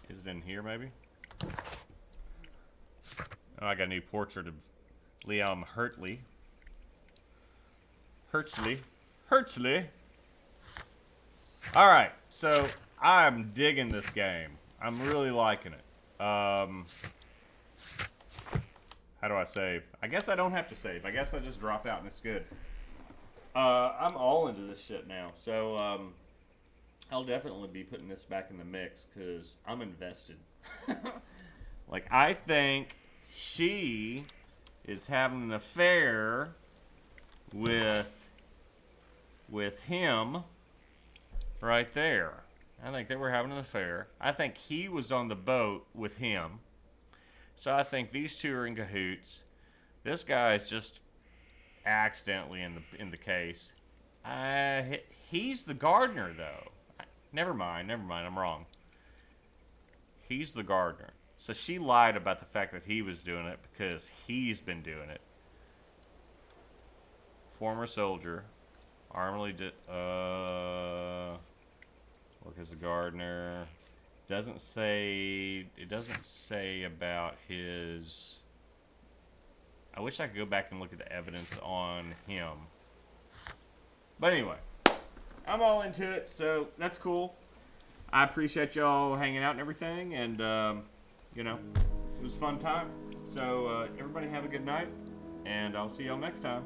Is it in here, maybe? Oh, I got a new portrait of Liam Hurtley. Hurtley. Alright, so I'm digging this game. I'm really liking it. How do I save? I guess I don't have to save. I guess I just drop out and it's good. I'm all into this shit now. So, I'll definitely be putting this back in the mix because I'm invested. Like, I think she is having an affair with him right there. I think they were having an affair. I think he was on the boat with him. So I think these two are in cahoots. This guy is just accidentally in the case. He's the gardener, though. Never mind, I'm wrong. He's the gardener. So she lied about the fact that he was doing it because he's been doing it. Former soldier. Armley did, work as a gardener. It doesn't say about his... I wish I could go back and look at the evidence on him. But anyway, I'm all into it, so that's cool. I appreciate y'all hanging out and everything, and, you know, it was a fun time. So, everybody have a good night, and I'll see y'all next time.